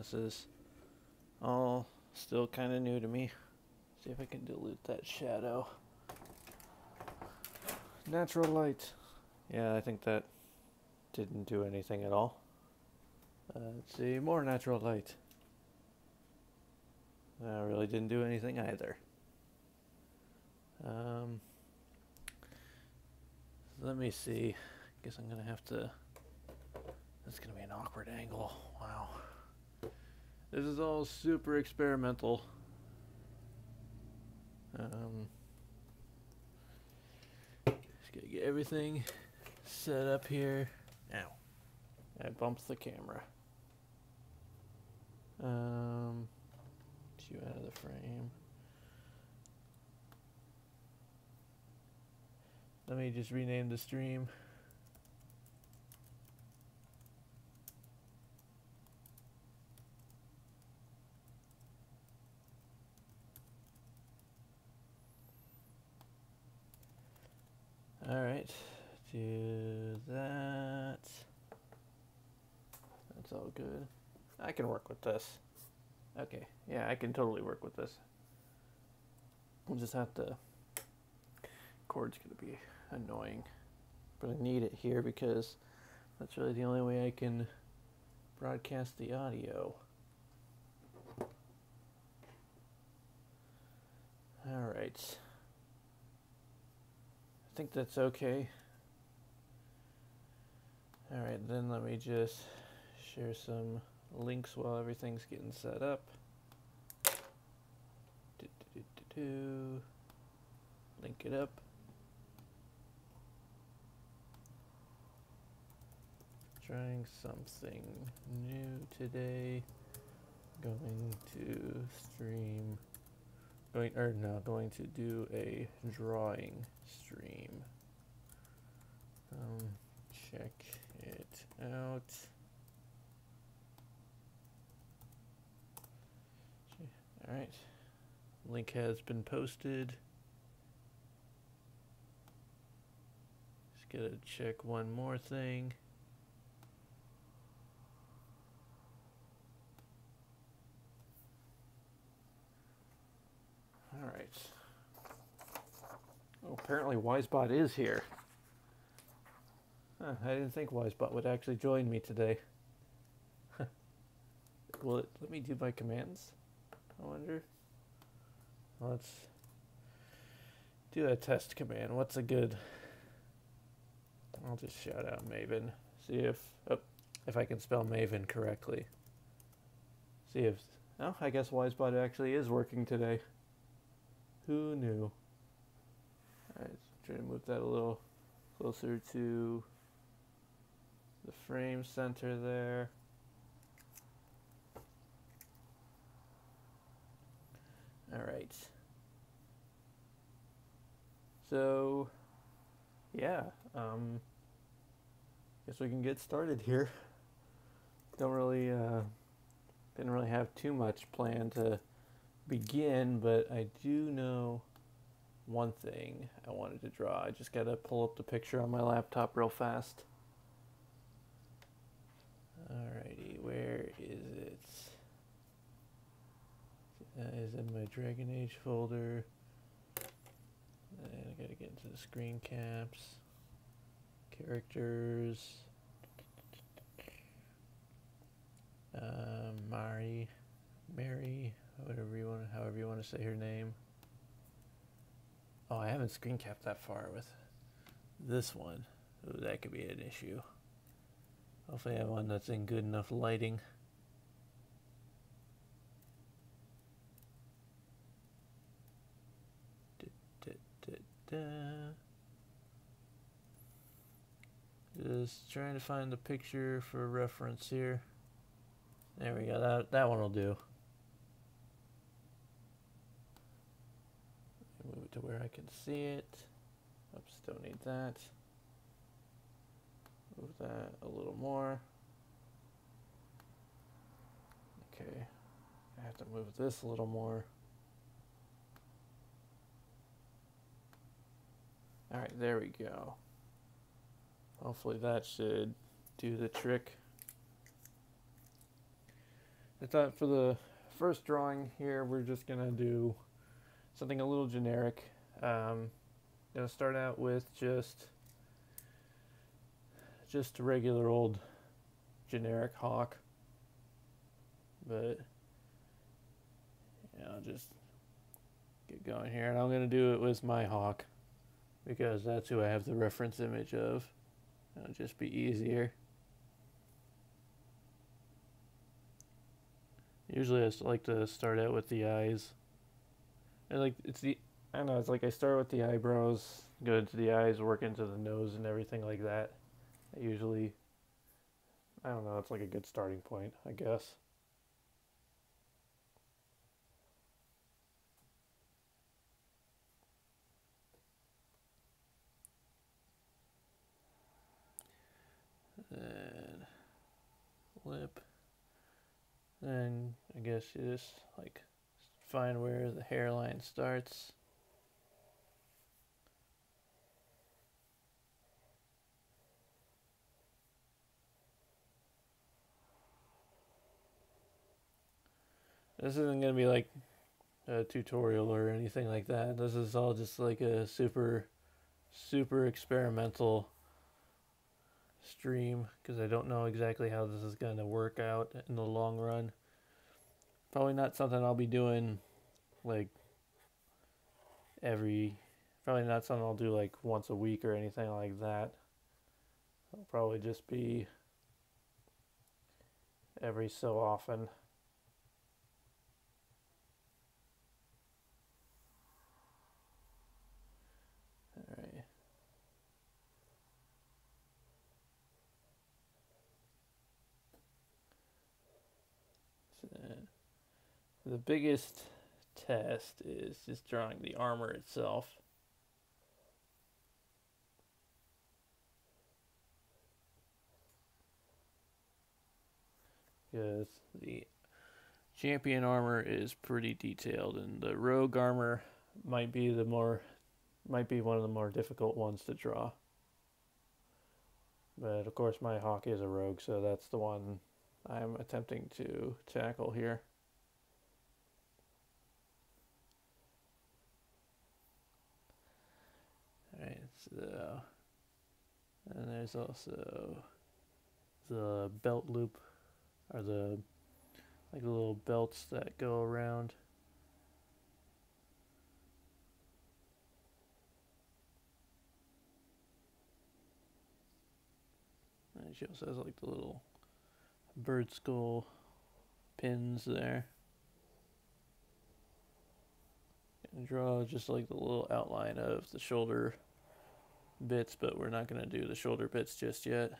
This is all still kind of new to me. See if I can dilute that shadow. Natural light. Yeah, I think that didn't do anything at all. Let's see, more natural light. That really didn't do anything either. Let me see. Guess I'm gonna have to. That's gonna be an awkward angle. Wow. This is all super experimental. Just gotta get everything set up here. Ow. I bumped the camera. You out of the frame. Let me just rename the stream. All right, do that. That's all good. I can work with this. Okay, yeah, I can totally work with this. We'll just have to. Cord's gonna be annoying, but I need it here because that's really the only way I can broadcast the audio. All right. I think that's okay. All right, then let me just share some links while everything's getting set up. Link it up. Trying something new today. Going to stream. Going to do a drawing stream. Check it out. All right. Link has been posted. Just gotta check one more thing. All right. Oh, apparently Wisebot is here. Huh, I didn't think Wisebot would actually join me today. Will it let me do my commands? I wonder. Let's do a test command. What's a good? I'll just shout out Maven. See if I can spell Maven correctly. See if. Oh, I guess Wisebot actually is working today. Who knew? Alright, try to move that a little closer to the frame center there. Alright. So, yeah, guess we can get started here. Didn't really have too much planned to begin, but I do know one thing I wanted to draw. I just gotta pull up the picture on my laptop real fast. Alrighty, where is it? That is in my Dragon Age folder. And I gotta get into the screen caps, characters, Mary, however you want to say her name. Oh, I haven't screen capped that far with this one. Ooh, that could be an issue. Hopefully I have one that's in good enough lighting. Just trying to find the picture for reference here. There we go, that one will do. Move it to where I can see it. Oops, don't need that. Move that a little more. Okay, I have to move this a little more. All right, there we go. Hopefully that should do the trick. I thought for the first drawing here, we're just gonna do something a little generic. Gonna start out with just a regular old generic hawk, but yeah, I'll just get going here, and I'm gonna do it with my hawk because that's who I have the reference image of. It'll just be easier. Usually I like to start out with the eyes. And like I don't know, it's like I start with the eyebrows, go into the eyes, work into the nose and everything like that. I usually, I don't know, it's like a good starting point, I guess. Then lip. Then I guess you just like find where the hairline starts. This isn't going to be like a tutorial or anything like that. This is all just like a super experimental stream because I don't know exactly how this is going to work out in the long run. Probably not something I'll be doing like probably not something I'll do like once a week or anything like that. It'll probably just be every so often. Alright. So the biggest test is just drawing the armor itself. Because the champion armor is pretty detailed, and the rogue armor might be one of the more difficult ones to draw. But of course my hawk is a rogue, so that's the one I'm attempting to tackle here. Alright, so and there's also the belt loop, or the little belts that go around. And she also has like the little bird skull pins there. And draw just like the little outline of the shoulder bits, but we're not going to do the shoulder bits just yet.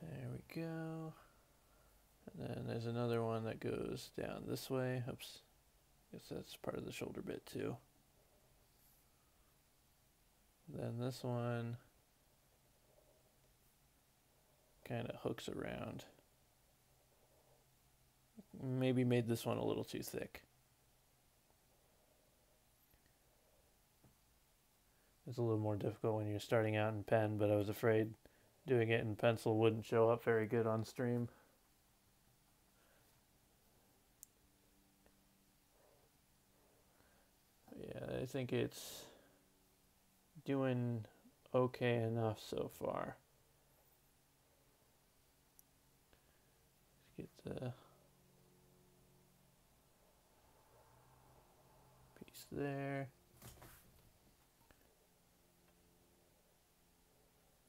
There we go. And then there's another one that goes down this way. Oops. I guess that's part of the shoulder bit too. Then this one kind of hooks around. Maybe made this one a little too thick. It's a little more difficult when you're starting out in pen, but I was afraid doing it in pencil wouldn't show up very good on stream. Yeah, I think it's doing okay enough so far. Let's get the piece there.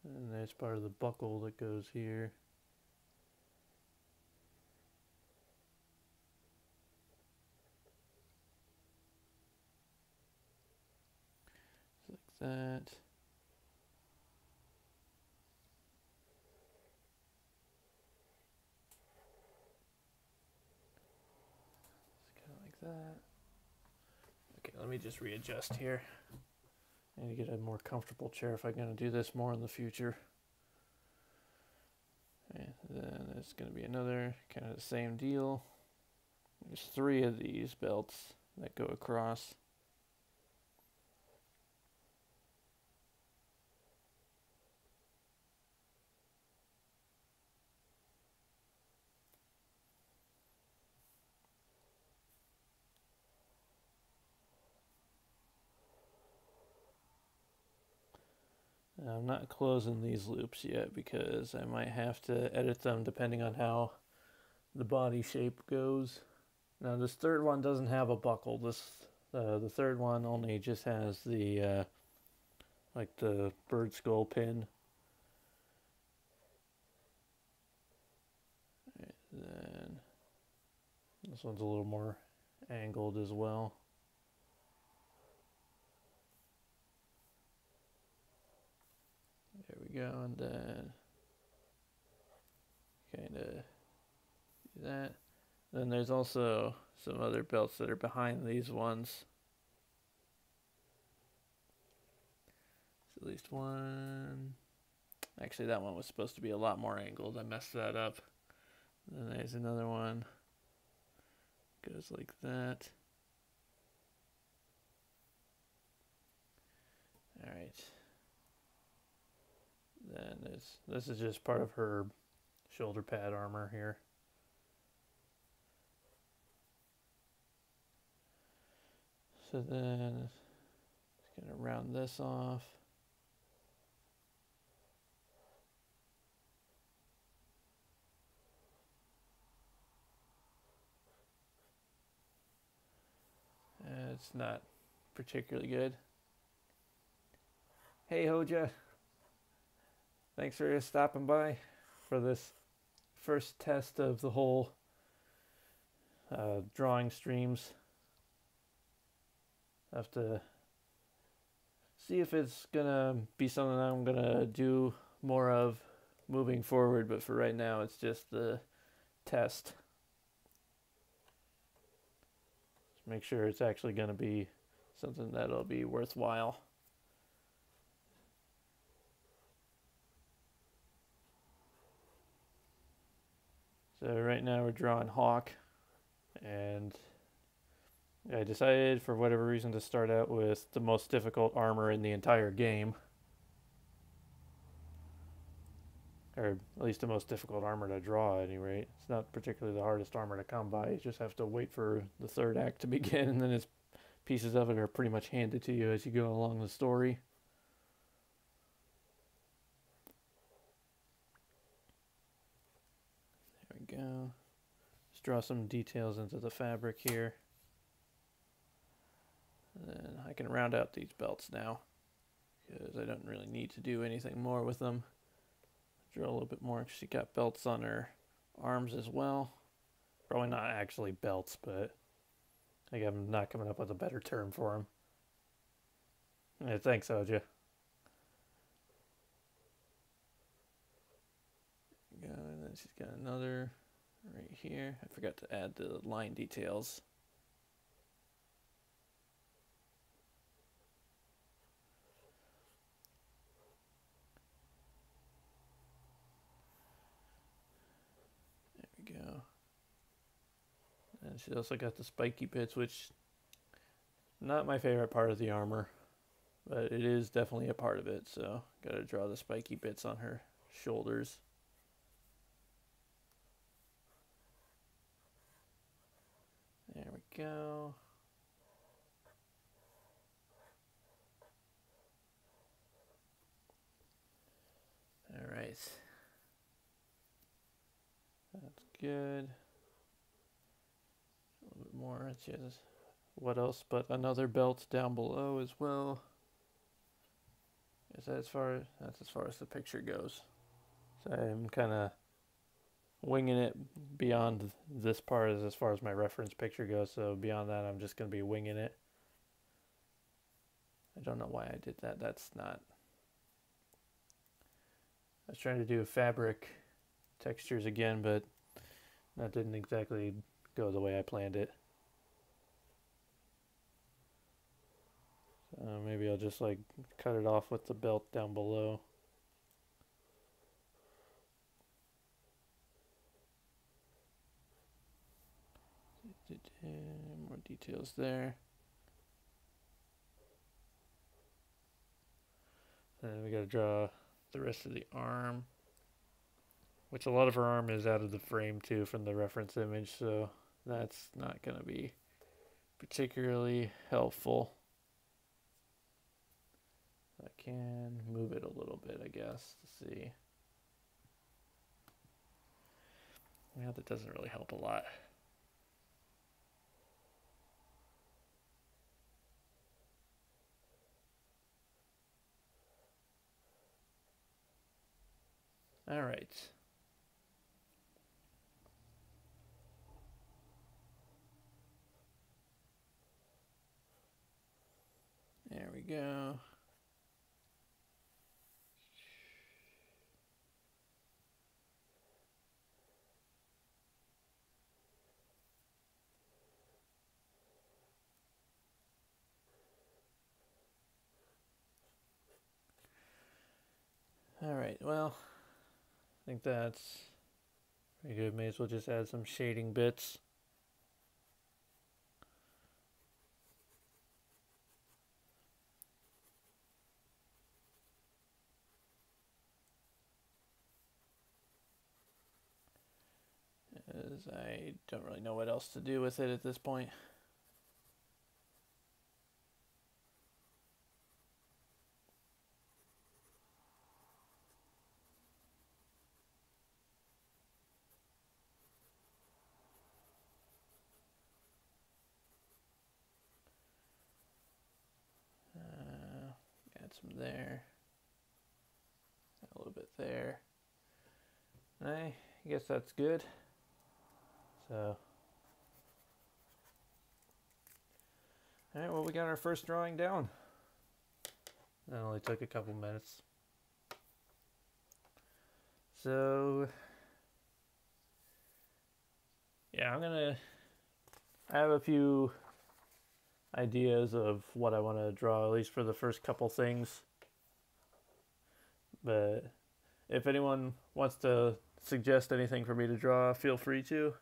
And there's part of the buckle that goes here. Like that. It's kind of like that. Okay, let me just readjust here. I need to get a more comfortable chair if I'm going to do this more in the future. And then there's going to be another kind of the same deal. There's 3 of these belts that go across. I'm not closing these loops yet because I might have to edit them depending on how the body shape goes. Now this third one doesn't have a buckle. The third one only just has the like the bird skull pin. Right, then this one's a little more angled as well. There we go, and then kind of do that. Then there's also some other belts that are behind these ones. So at least one. Actually, that one was supposed to be a lot more angled. I messed that up. Then there's another one. Goes like that. All right. Then this is just part of her shoulder pad armor here. So then just gonna round this off. It's not particularly good. Hey Hoja, thanks for stopping by for this first test of the whole drawing streams. I have to see if it's gonna be something I'm gonna do more of moving forward, but for right now it's just the test. Just make sure it's actually gonna be something that'll be worthwhile. So right now we're drawing Hawk, and I decided for whatever reason to start out with the most difficult armor in the entire game. Or at least the most difficult armor to draw at any rate. It's not particularly the hardest armor to come by. You just have to wait for the third act to begin, and then pieces of it are pretty much handed to you as you go along the story. There we go. Just draw some details into the fabric here. And then I can round out these belts now because I don't really need to do anything more with them. Draw a little bit more because she got belts on her arms as well. Probably not actually belts, but I think I'm not coming up with a better term for them. Yeah, thanks, Oja. And then she's got another right here. I forgot to add the line details. There we go. And she's also got the spiky bits, which not my favorite part of the armor, but it is definitely a part of it. So gotta draw the spiky bits on her shoulders. There we go. All right. That's good. A little bit more. It's just what else but another belt down below as well. Is that that's as far as the picture goes. So I'm kind of winging it beyond this part as far as my reference picture goes. So beyond that, I'm just going to be winging it. I don't know why I did that. That's not... I was trying to do fabric textures again, but that didn't exactly go the way I planned it. So maybe I'll just like cut it off with the belt down below. More details there. And we got to draw the rest of the arm, which a lot of her arm is out of the frame too from the reference image, so that's not going to be particularly helpful. I can move it a little bit, I guess, to see. Yeah, that doesn't really help a lot. All right. There we go. All right, well, I think that's pretty good. May as well just add some shading bits. As I don't really know what else to do with it at this point. Add some there. A little bit there. And I guess that's good. So, all right, well, we got our first drawing down. That only took a couple minutes. So, yeah, I have a few ideas of what I want to draw, at least for the first couple things. But if anyone wants to suggest anything for me to draw, feel free to.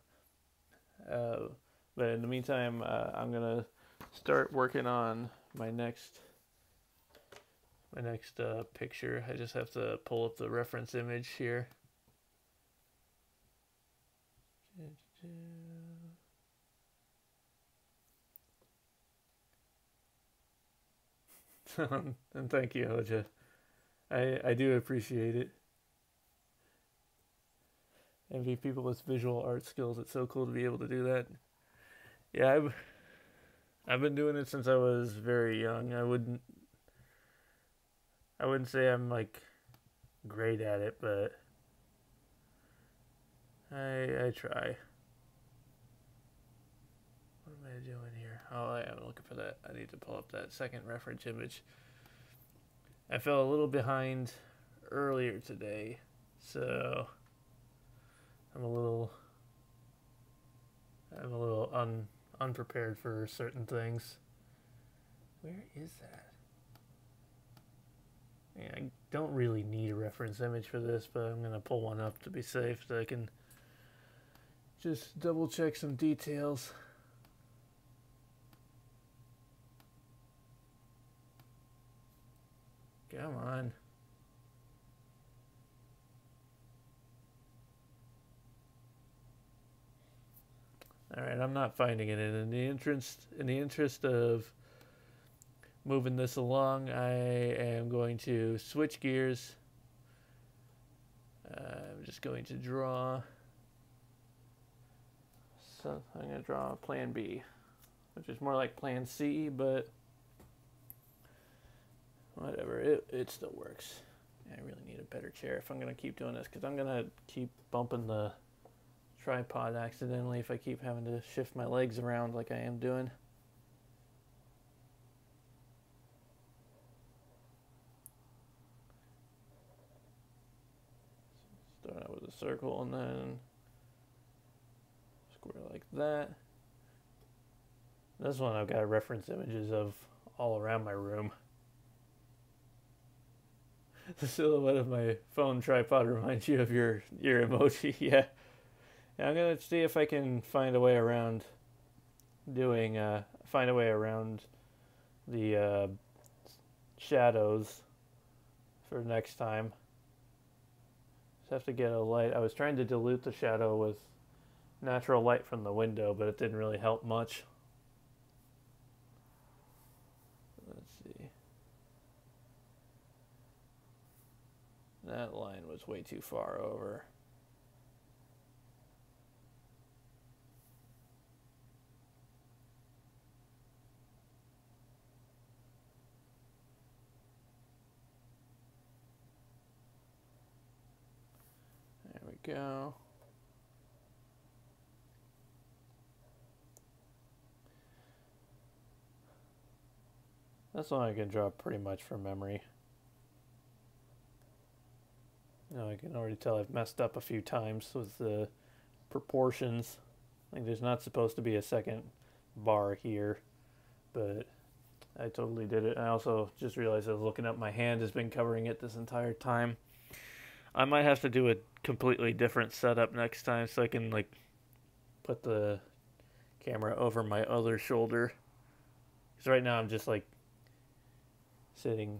But in the meantime, I'm gonna start working on my next picture. I just have to pull up the reference image here. And thank you, Hoja. I do appreciate it. Envy people with visual art skills. It's so cool to be able to do that. Yeah, I've been doing it since I was very young. I wouldn't say I'm like great at it, but I try. What am I doing here? Oh, I am looking for that. I need to pull up that second reference image. I fell a little behind earlier today, so I'm a little unprepared for certain things. Where is that? Yeah, I don't really need a reference image for this, but I'm going to pull one up to be safe so I can just double check some details. Come on. All right, I'm not finding it. In the interest of moving this along, I am going to switch gears. I'm just going to draw. So I'm going to draw Plan B, which is more like Plan C, but whatever. It still works. I really need a better chair if I'm going to keep doing this, because I'm going to keep bumping the tripod accidentally if I keep having to shift my legs around like I am doing. Start out with a circle and then square like that. This one I've got reference images of all around my room. The silhouette of my phone tripod reminds you of your emoji. Yeah. I'm going to see if I can find a way around the shadows for next time. Just have to get a light. I was trying to dilute the shadow with natural light from the window, but it didn't really help much. Let's see. That line was way too far over. There we go. That's one I can draw pretty much from memory. Now I can already tell I've messed up a few times with the proportions. Like there's not supposed to be a second bar here, but I totally did it. I also just realized I was looking up, my hand has been covering it this entire time. I might have to do a completely different setup next time so I can like put the camera over my other shoulder. Because right now I'm just like sitting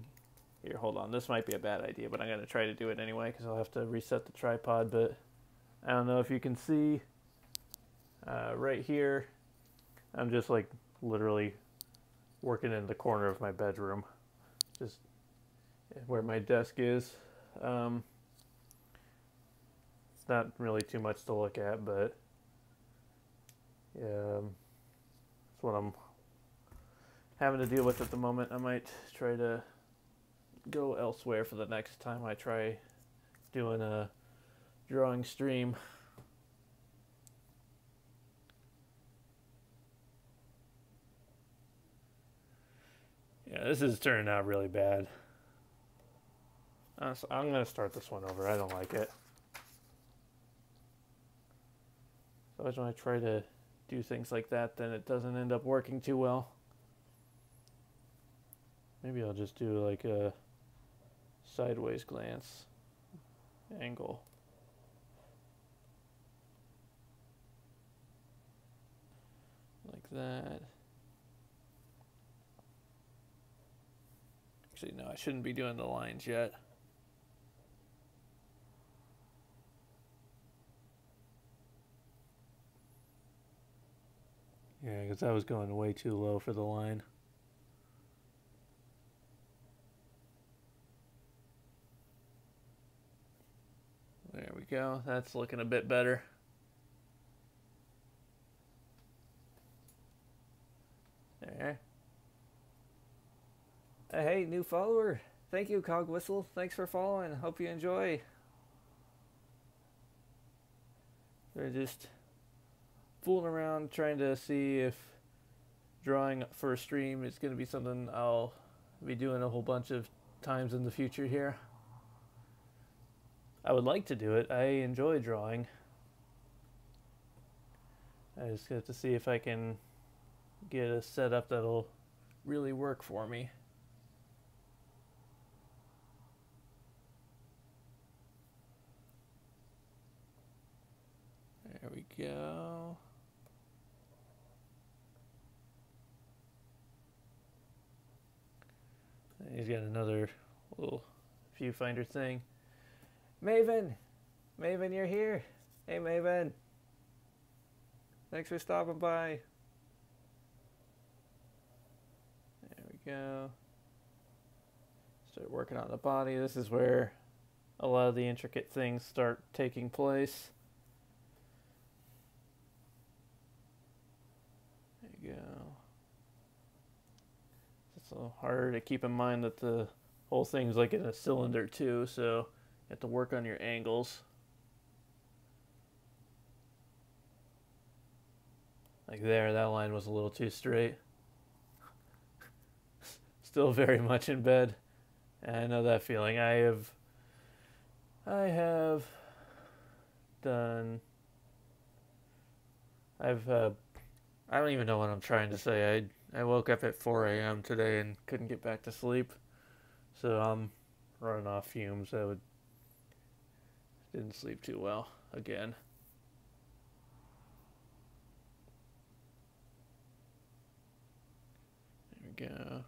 here. Hold on, this might be a bad idea, but I'm going to try to do it anyway because I'll have to reset the tripod. But I don't know if you can see right here, I'm just like literally working in the corner of my bedroom, just where my desk is. It's not really too much to look at, but yeah, that's what I'm having to deal with at the moment. I might try to go elsewhere for the next time I try doing a drawing stream. Yeah, this is turning out really bad. So I'm going to start this one over. I don't like it. So always when I try to do things like that, then it doesn't end up working too well. Maybe I'll just do like a sideways glance angle. Like that. Actually, no, I shouldn't be doing the lines yet. Yeah, because I was going way too low for the line. There we go. That's looking a bit better. There. Hey, new follower. Thank you, Cog Whistle. Thanks for following. Hope you enjoy. We're just fooling around trying to see if drawing for a stream is going to be something I'll be doing a whole bunch of times in the future here. I would like to do it. I enjoy drawing. I just have to see if I can get a setup that'll really work for me. There we go. He's got another little viewfinder thing. Maven! Maven, you're here. Hey, Maven. Thanks for stopping by. There we go. Start working on the body. This is where a lot of the intricate things start taking place. There you go. It's a little harder to keep in mind that the whole thing's like in a cylinder too, so you have to work on your angles. Like there, that line was a little too straight. Still very much in bed. And I know that feeling. I have done, I don't even know what I'm trying to say. I woke up at 4 a.m. today and couldn't get back to sleep. So I'm running off fumes. Didn't sleep too well again. There we go.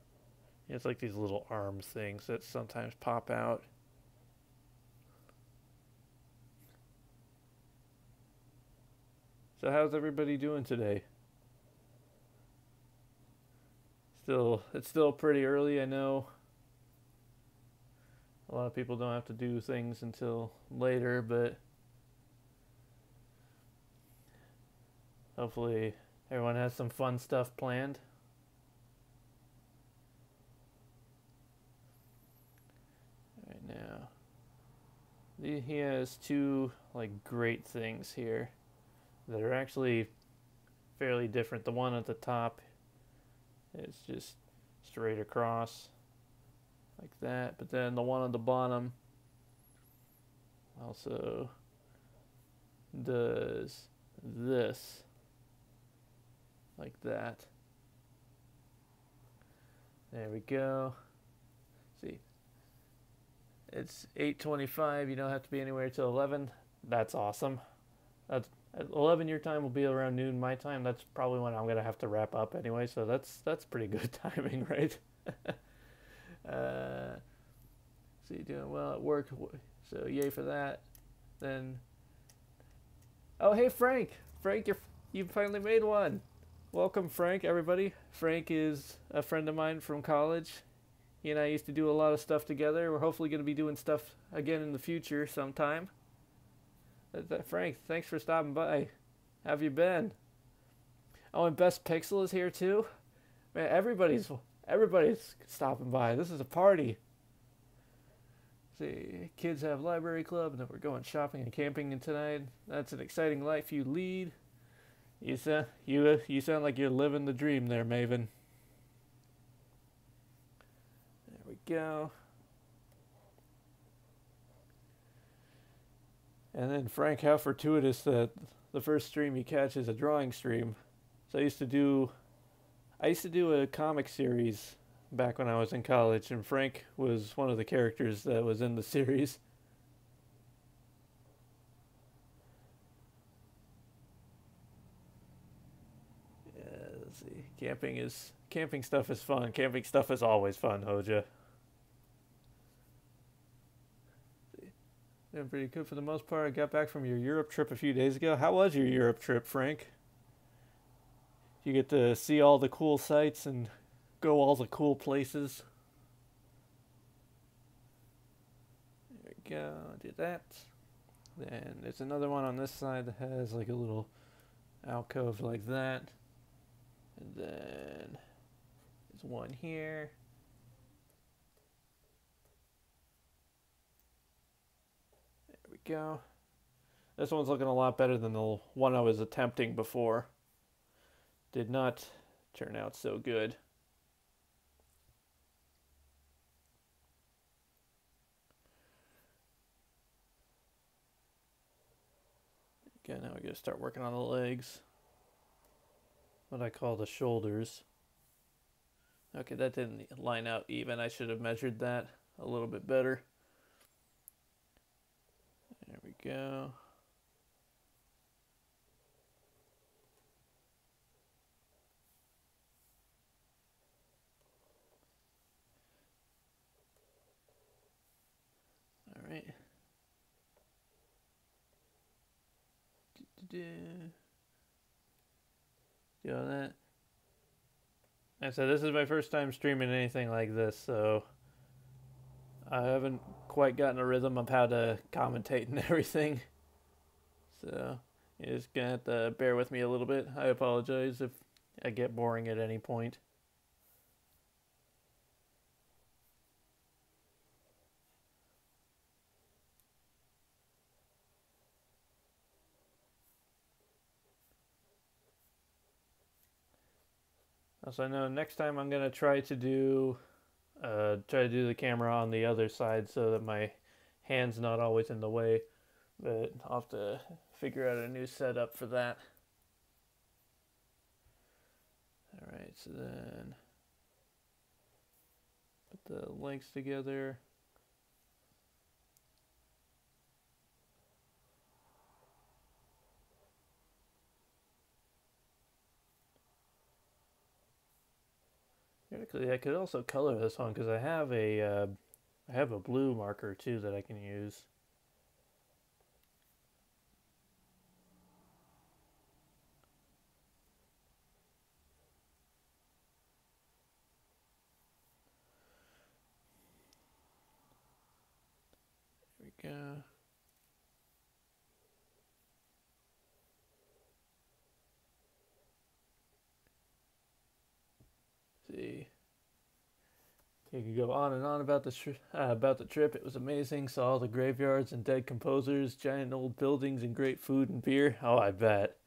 Yeah, it's like these little arm things that sometimes pop out. So how's everybody doing today? It's still pretty early, I know. a lot of people don't have to do things until later, but hopefully everyone has some fun stuff planned. Right now, he has two like great things here that are actually fairly different. The one at the top is just straight across like that, but then the one on the bottom also does this like that. There we go. See, it's 8:25. You don't have to be anywhere till 11. That's awesome. That's at 11 your time will be around noon my time. That's probably when I'm gonna have to wrap up anyway. So that's pretty good timing, right? So you're doing well at work. So yay for that. Then, oh hey Frank, you finally made one. Welcome Frank, everybody. Frank is a friend of mine from college. He and I used to do a lot of stuff together. We're hopefully going to be doing stuff again in the future sometime. Frank, thanks for stopping by. How have you been? Oh, and Best Pixel is here too. Man, everybody's stopping by. This is a party. See, kids have library club, and then we're going shopping and camping tonight. That's an exciting life you lead. You sound like you're living the dream there, Maven. There we go. And then Frank, how fortuitous that the first stream you catch is a drawing stream. So I used to do a comic series back when I was in college, and Frank was one of the characters that was in the series. Yeah, let's see. Camping stuff is fun. Camping stuff is always fun, Hoja. Doing pretty good for the most part. I got back from your Europe trip a few days ago. How was your Europe trip, Frank? You get to see all the cool sights and go all the cool places. There we go. Do that. Then there's another one on this side that has like a little alcove like that. And then there's one here. Go. This one's looking a lot better than the one I was attempting before. Did not turn out so good. Okay, now we gotta start working on the legs. What I call the shoulders. Okay, that didn't line out even. I should have measured that a little bit better. There we go. All right. Do that. And so this is my first time streaming anything like this, so I haven't quite gotten a rhythm of how to commentate and everything. So you're just gonna have to bear with me a little bit. I apologize if I get boring at any point. Also, I know next time I'm gonna try to do the camera on the other side so that my hand's not always in the way. But I'll have to figure out a new setup for that. Alright, so then put the legs together. Actually, I could also color this one because I have a blue marker too that I can use. we go. See. You could go on and on about the trip. It was amazing. Saw all the graveyards and dead composers, giant old buildings, and great food and beer. Oh, I bet.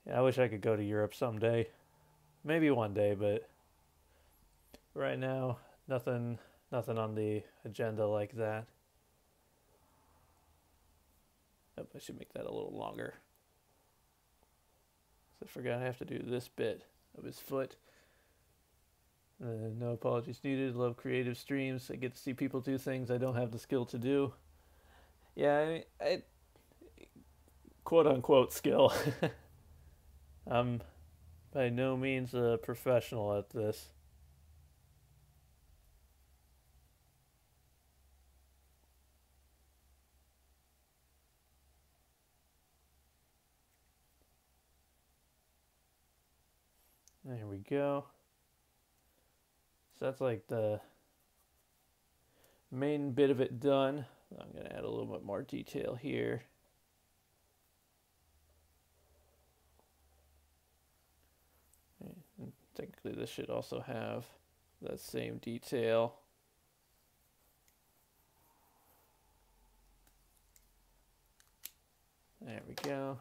Yeah, I wish I could go to Europe someday. Maybe one day, but right now, nothing on the agenda like that. Oh, I should make that a little longer. So I forgot I have to do this bit of his foot. No apologies needed. Love creative streams. I get to see people do things I don't have the skill to do. Yeah, I quote unquote skill. I'm by no means a professional at this. There we go. So that's like the main bit of it done. I'm going to add a little bit more detail here. And technically this should also have that same detail. There we go.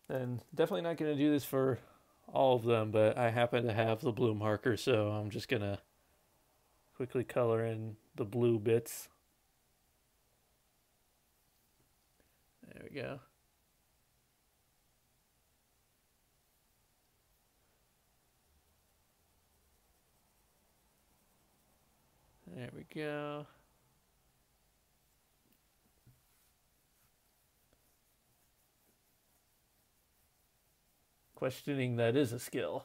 Then definitely not going to do this for all of them, but I happen to have the blue marker, so I'm just going to quickly color in the blue bits. There we go. There we go. Questioning that is a skill.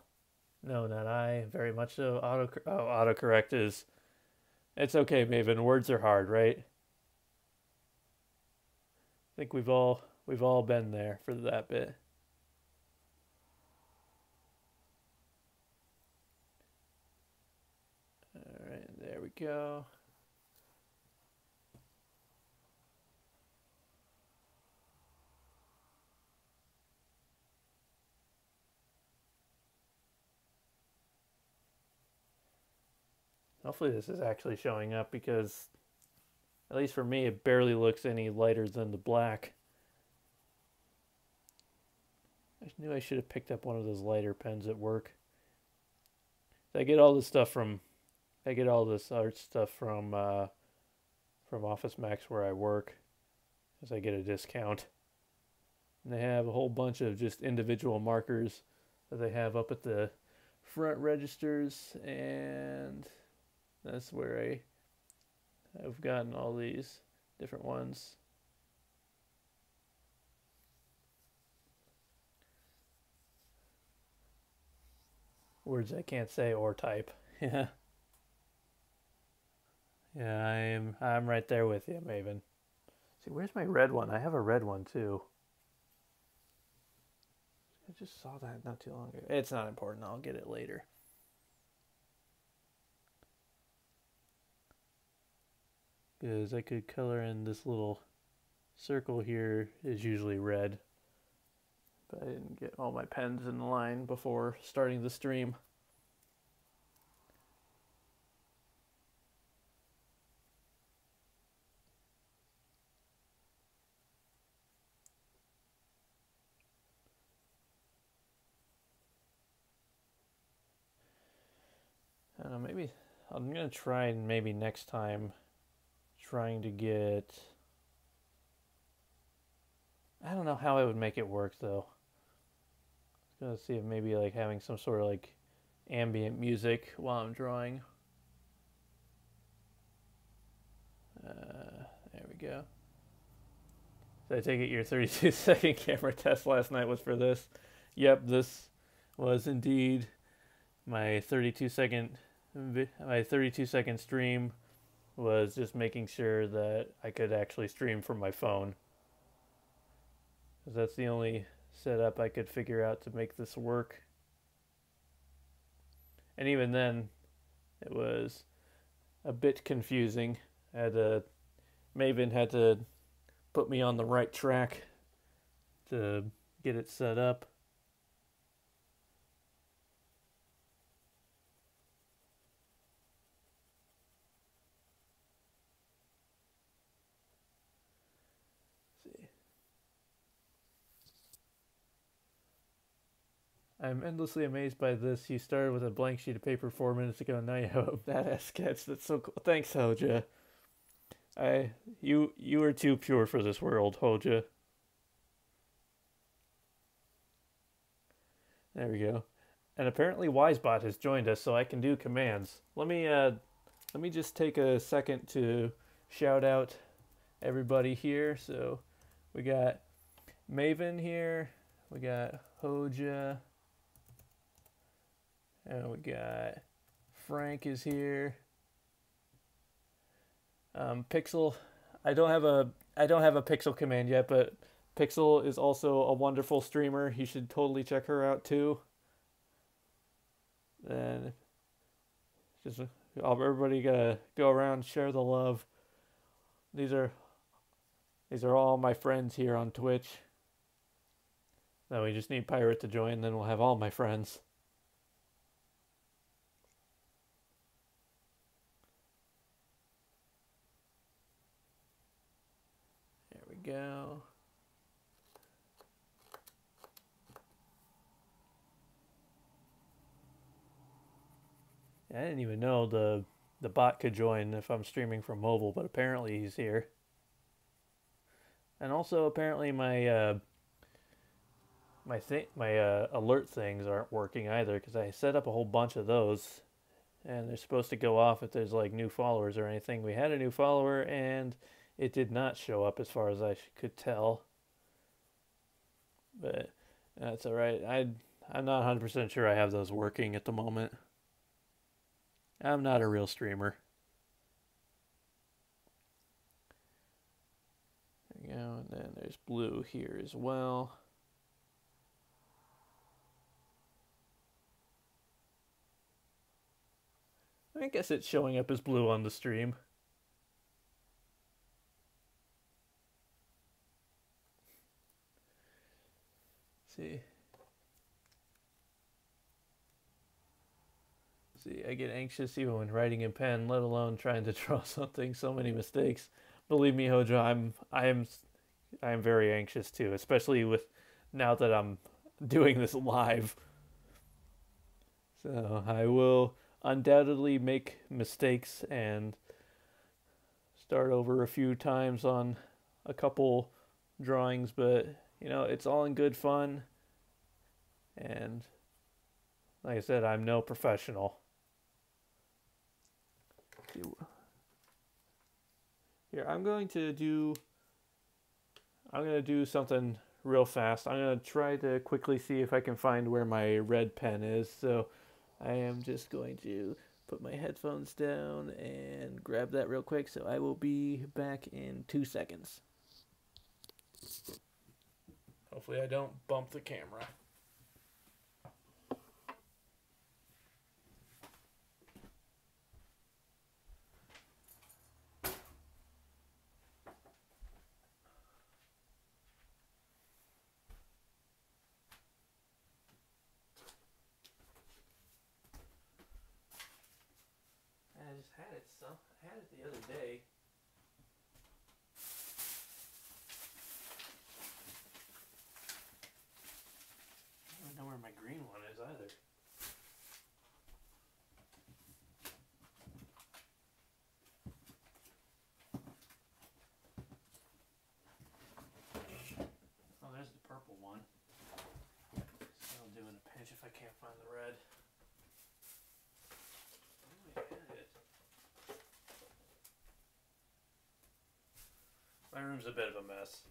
No, not I. Very much so. Autocorrect is... It's okay, Maven. Words are hard, right? I think we've all been there for that bit. All right, there we go. Hopefully this is actually showing up because, at least for me, it barely looks any lighter than the black. I knew I should have picked up one of those lighter pens at work. I get all this stuff from, I get all this art stuff from Office Max where I work, as I get a discount. And they have a whole bunch of just individual markers that they have up at the front registers, and that's where I've gotten all these different ones. Words I can't say or type. Yeah. Yeah, I'm right there with you, Maven. See, where's my red one? I have a red one too. I just saw that not too long ago. It's not important. I'll get it later. Because I could color in this little circle here is usually red. But I didn't get all my pens in line before starting the stream. I don't know, maybe I'm going to try and maybe next time trying to get... I don't know how I would make it work though. I was going to see if maybe like having some sort of like ambient music while I'm drawing. There we go. So I take it your 32-second camera test last night was for this. Yep, this was indeed my 32-second stream. Was just making sure that I could actually stream from my phone. Because that's the only setup I could figure out to make this work. And even then, it was a bit confusing. Had Maven had to put me on the right track to get it set up. I'm endlessly amazed by this. You started with a blank sheet of paper 4 minutes ago, and now you have a badass sketch. That's so cool. Thanks, Hoja. You are too pure for this world, Hoja. There we go. And apparently Wisebot has joined us, so I can do commands. Let me just take a second to shout out everybody here. So we got Maven here, we got Hoja, and we got Frank is here. Pixel, I don't have a Pixel command yet, but Pixel is also a wonderful streamer. You should totally check her out too. Then just everybody gotta go around, share the love. These are all my friends here on Twitch. Now we just need Pirate to join, then we'll have all my friends. There we go. I didn't even know the bot could join if I'm streaming from mobile, but apparently he's here. And also apparently my alert things aren't working either, because I set up a whole bunch of those, and they're supposed to go off if there's like new followers or anything. We had a new follower and it did not show up as far as I could tell. But that's all right. I'm not 100% sure I have those working at the moment. I'm not a real streamer. There we go, and then there's blue here as well. I guess it's showing up as blue on the stream. See, I get anxious even when writing in pen, let alone trying to draw something. So many mistakes. Believe me, Hoja, I am very anxious too, especially with now that I'm doing this live. So I will undoubtedly make mistakes and start over a few times on a couple drawings, but you know, it's all in good fun. And like I said, I'm no professional. Here, I'm going to do something real fast. I'm going to try to quickly see if I can find where my red pen is. So I am just going to put my headphones down and grab that real quick. So I will be back in 2 seconds. Hopefully I don't bump the camera. I had it the other day. I don't even know where my green one is either. Oh, there's the purple one. So I'll do in a pinch if I can't find the red. My room's a bit of a mess.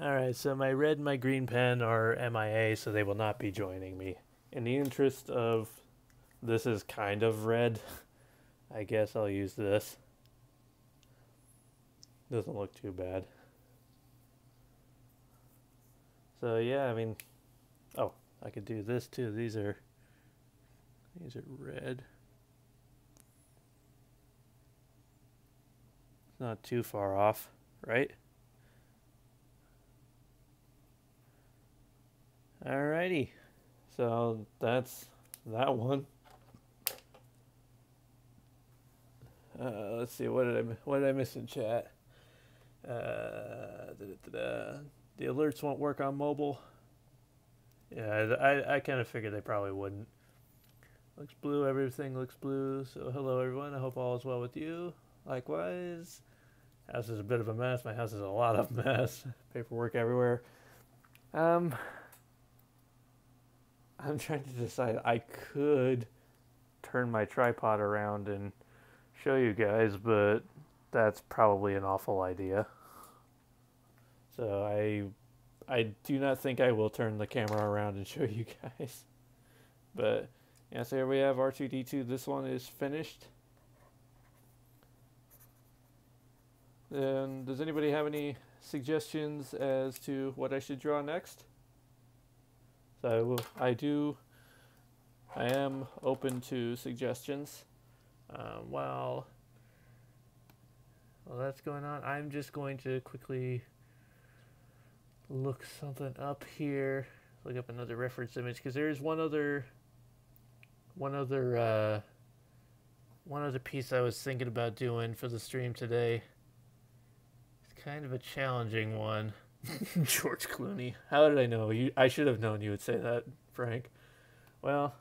Alright, so my red and my green pen are MIA, so they will not be joining me. In the interest of this is kind of red, I guess I'll use this. Doesn't look too bad. So yeah, I mean, oh, I could do this too. These are red. It's not too far off, right? Alrighty, so that's that one. Let's see, what did I miss in chat? The alerts won't work on mobile. Yeah, I kind of figured they probably wouldn't. Looks blue, everything looks blue. So hello everyone, I hope all is well with you. Likewise. House is a bit of a mess. My house is a lot of mess. Paperwork everywhere. I'm trying to decide. I could turn my tripod around and show you guys, but that's probably an awful idea. So I do not think I will turn the camera around and show you guys. But yeah, so here we have R2-D2. This one is finished. Then does anybody have any suggestions as to what I should draw next? So I am open to suggestions. While that's going on, I'm just going to quickly look something up here. Look up another reference image because there is one other piece I was thinking about doing for the stream today. It's kind of a challenging one. George Clooney. How did I know? I should have known you would say that, Frank. Well,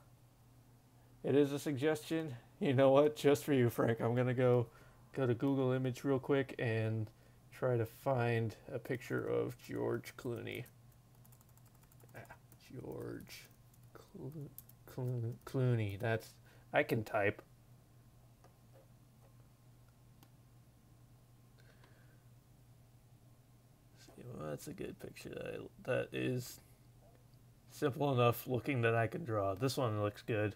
it is a suggestion. You know what? Just for you, Frank, I'm gonna go to Google Image real quick and try to find a picture of George Clooney. George Clooney. That's, I can type. See, well, that's a good picture. That is simple enough looking that I can draw. This one looks good.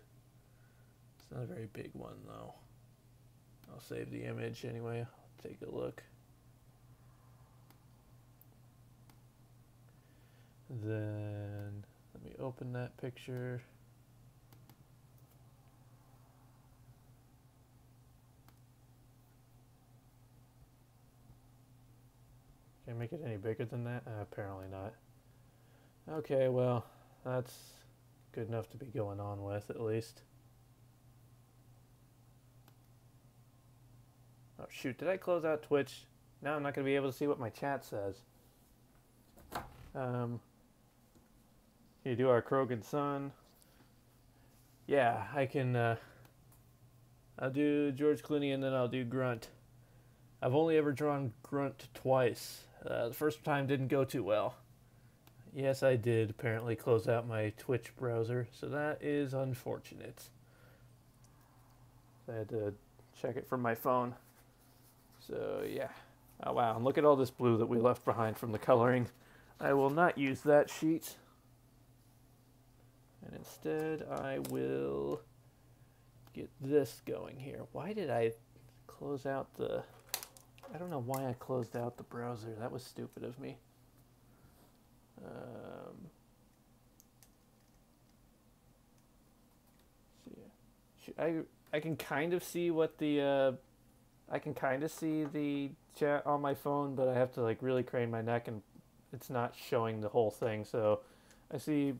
It's not a very big one though. I'll save the image anyway. I'll take a look. Then let me open that picture. Can I make it any bigger than that? Apparently not. Okay, well, that's good enough to be going on with at least. Oh shoot, did I close out Twitch? Now I'm not going to be able to see what my chat says. You do our Krogan son. Yeah, I can, I'll do George Clooney and then I'll do Grunt. I've only ever drawn Grunt twice. The first time didn't go too well. Yes, I did apparently close out my Twitch browser, so that is unfortunate. I had to check it from my phone. So yeah. Oh wow, and look at all this blue that we left behind from the coloring. I will not use that sheet. And instead I will get this going here. Why did I close out the... I don't know why I closed out the browser. That was stupid of me. I can kind of see what the I can kind of see the chat on my phone, but I have to like really crane my neck and it's not showing the whole thing. So I see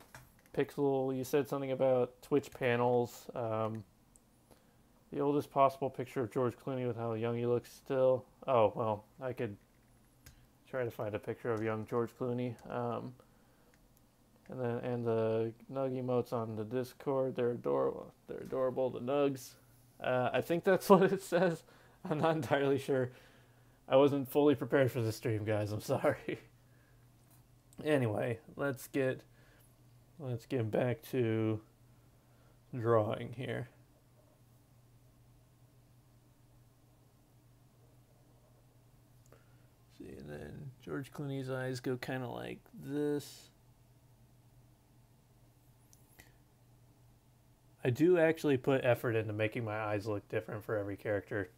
Pixel, you said something about Twitch panels. The oldest possible picture of George Clooney with how young he looks still. Oh, well, I could try to find a picture of young George Clooney. And the Nug emotes on the Discord, they're adorable. They're adorable, the Nugs. I think that's what it says. I'm not entirely sure. I wasn't fully prepared for the stream, guys. I'm sorry. Anyway, let's get back to drawing here. See, and then George Clooney's eyes go kind of like this. I do actually put effort into making my eyes look different for every character.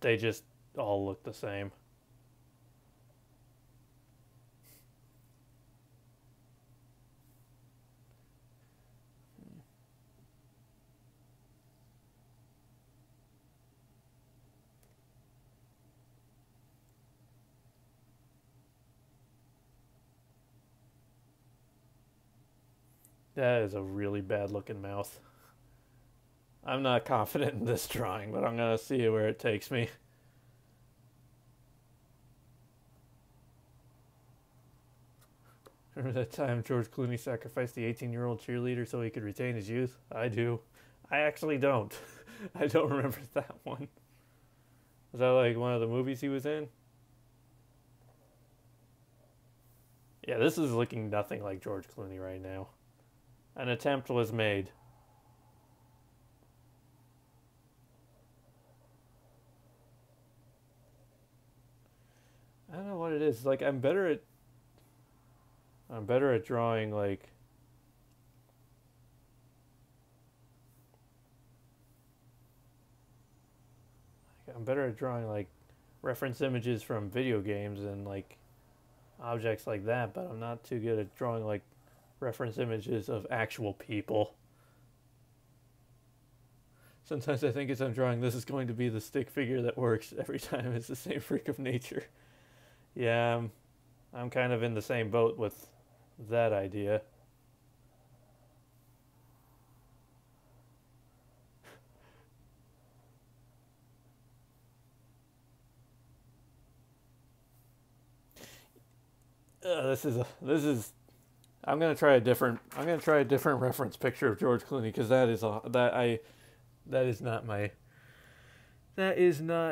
They just all look the same. That is a really bad looking mouth. I'm not confident in this drawing, but I'm going to see where it takes me. Remember that time George Clooney sacrificed the 18-year-old cheerleader so he could retain his youth? I do. I actually don't. I don't remember that one. Was that like one of the movies he was in? Yeah, this is looking nothing like George Clooney right now. An attempt was made. I don't know what it is. Like I'm better at drawing like I'm better at drawing like reference images from video games and like objects like that, but I'm not too good at drawing like reference images of actual people. Sometimes I think as I'm drawing, this is going to be the stick figure that works every time. It's the same freak of nature. Yeah, I'm kind of in the same boat with that idea. This is. I'm gonna try a different reference picture of George Clooney because that is not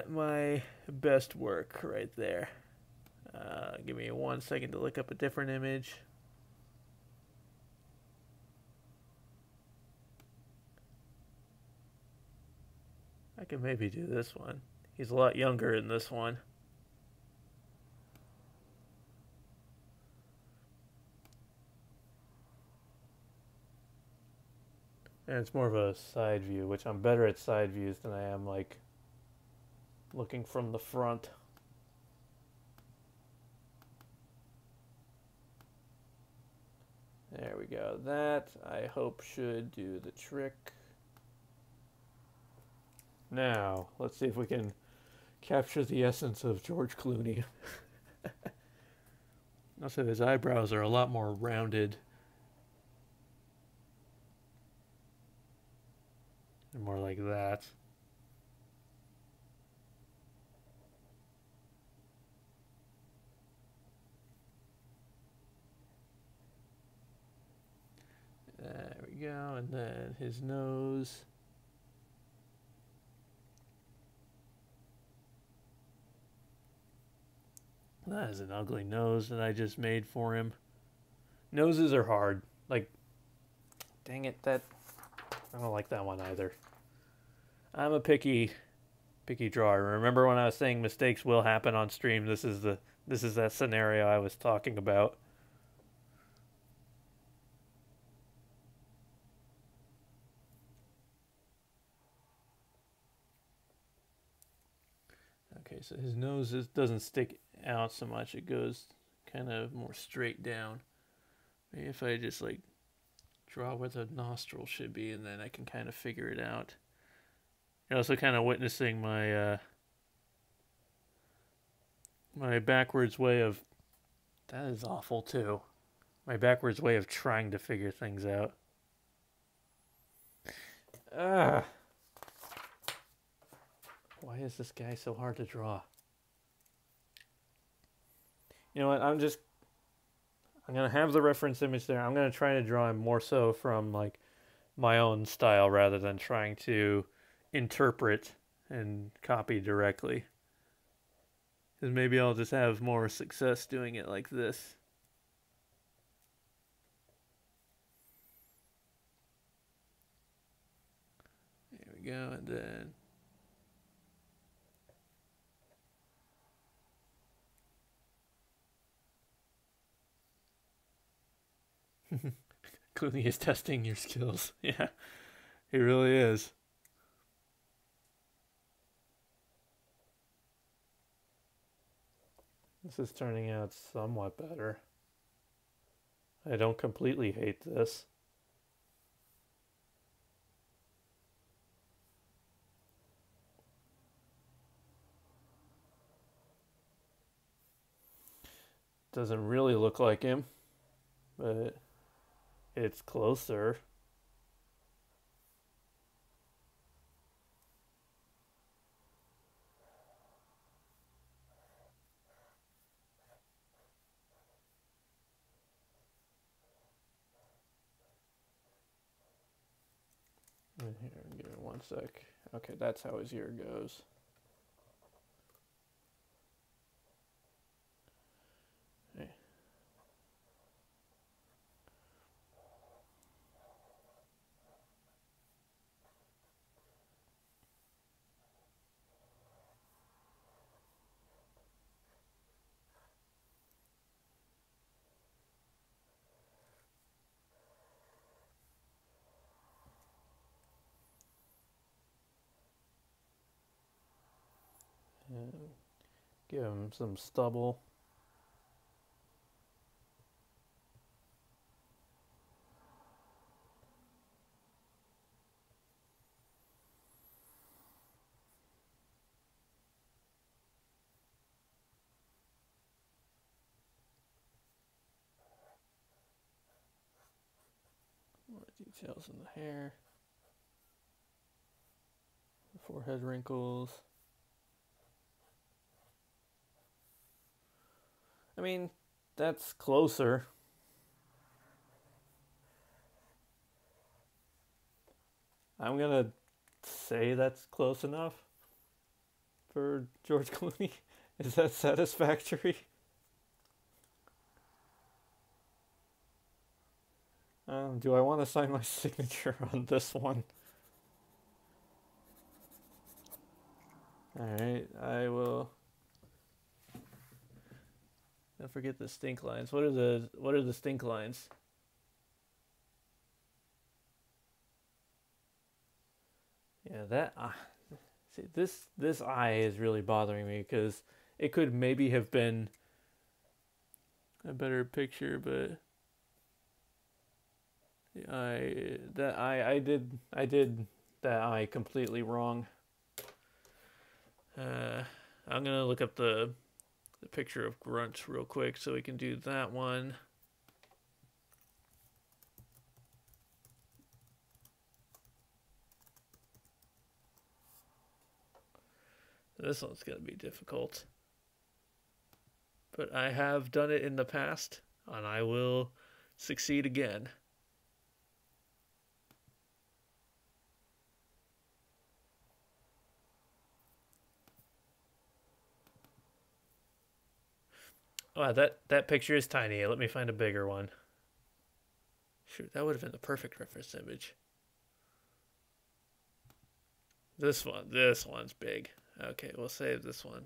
my best work right there. Give me 1 second to look up a different image. I can maybe do this one. He's a lot younger in this one. And it's more of a side view, which I'm better at side views than I am like looking from the front. There we go. That, I hope, should do the trick. Now, let's see if we can capture the essence of George Clooney. Also, his eyebrows are a lot more rounded. And more like that. There we go, and then his nose. That is an ugly nose that I just made for him. Noses are hard. Like, dang it, I don't like that one either. I'm a picky drawer. Remember when I was saying mistakes will happen on stream? This is that scenario I was talking about. Okay, so his nose doesn't stick out so much. It goes kind of more straight down. Maybe if I just like draw where the nostril should be, and then I can kind of figure it out. You're also kind of witnessing my my backwards way of... That is awful too. My backwards way of trying to figure things out. Ah. Why is this guy so hard to draw? You know what? I'm going to have the reference image there. I'm going to try to draw him more so from like my own style rather than trying to interpret and copy directly. Because maybe I'll just have more success doing it like this. There we go, and then... Clooney is testing your skills. Yeah, he really is. This is turning out somewhat better. I don't completely hate this. Doesn't really look like him, but it's closer. Here, give me one sec. Okay, that's how his ear goes. Okay. And give him some stubble. More details in the hair. The forehead wrinkles. I mean, that's closer. I'm gonna say that's close enough for George Clooney. Is that satisfactory? Do I want to sign my signature on this one? Alright, I will. Don't forget the stink lines. What are the stink lines? Yeah, that see this eye is really bothering me because it could maybe have been a better picture, but I did that eye completely wrong. I'm gonna look up the picture of Grunt real quick so we can do that one. This one's gonna be difficult, but I have done it in the past, and I will succeed again. Oh, that picture is tiny. Let me find a bigger one. Shoot, that would have been the perfect reference image. This one's big. Okay, we'll save this one.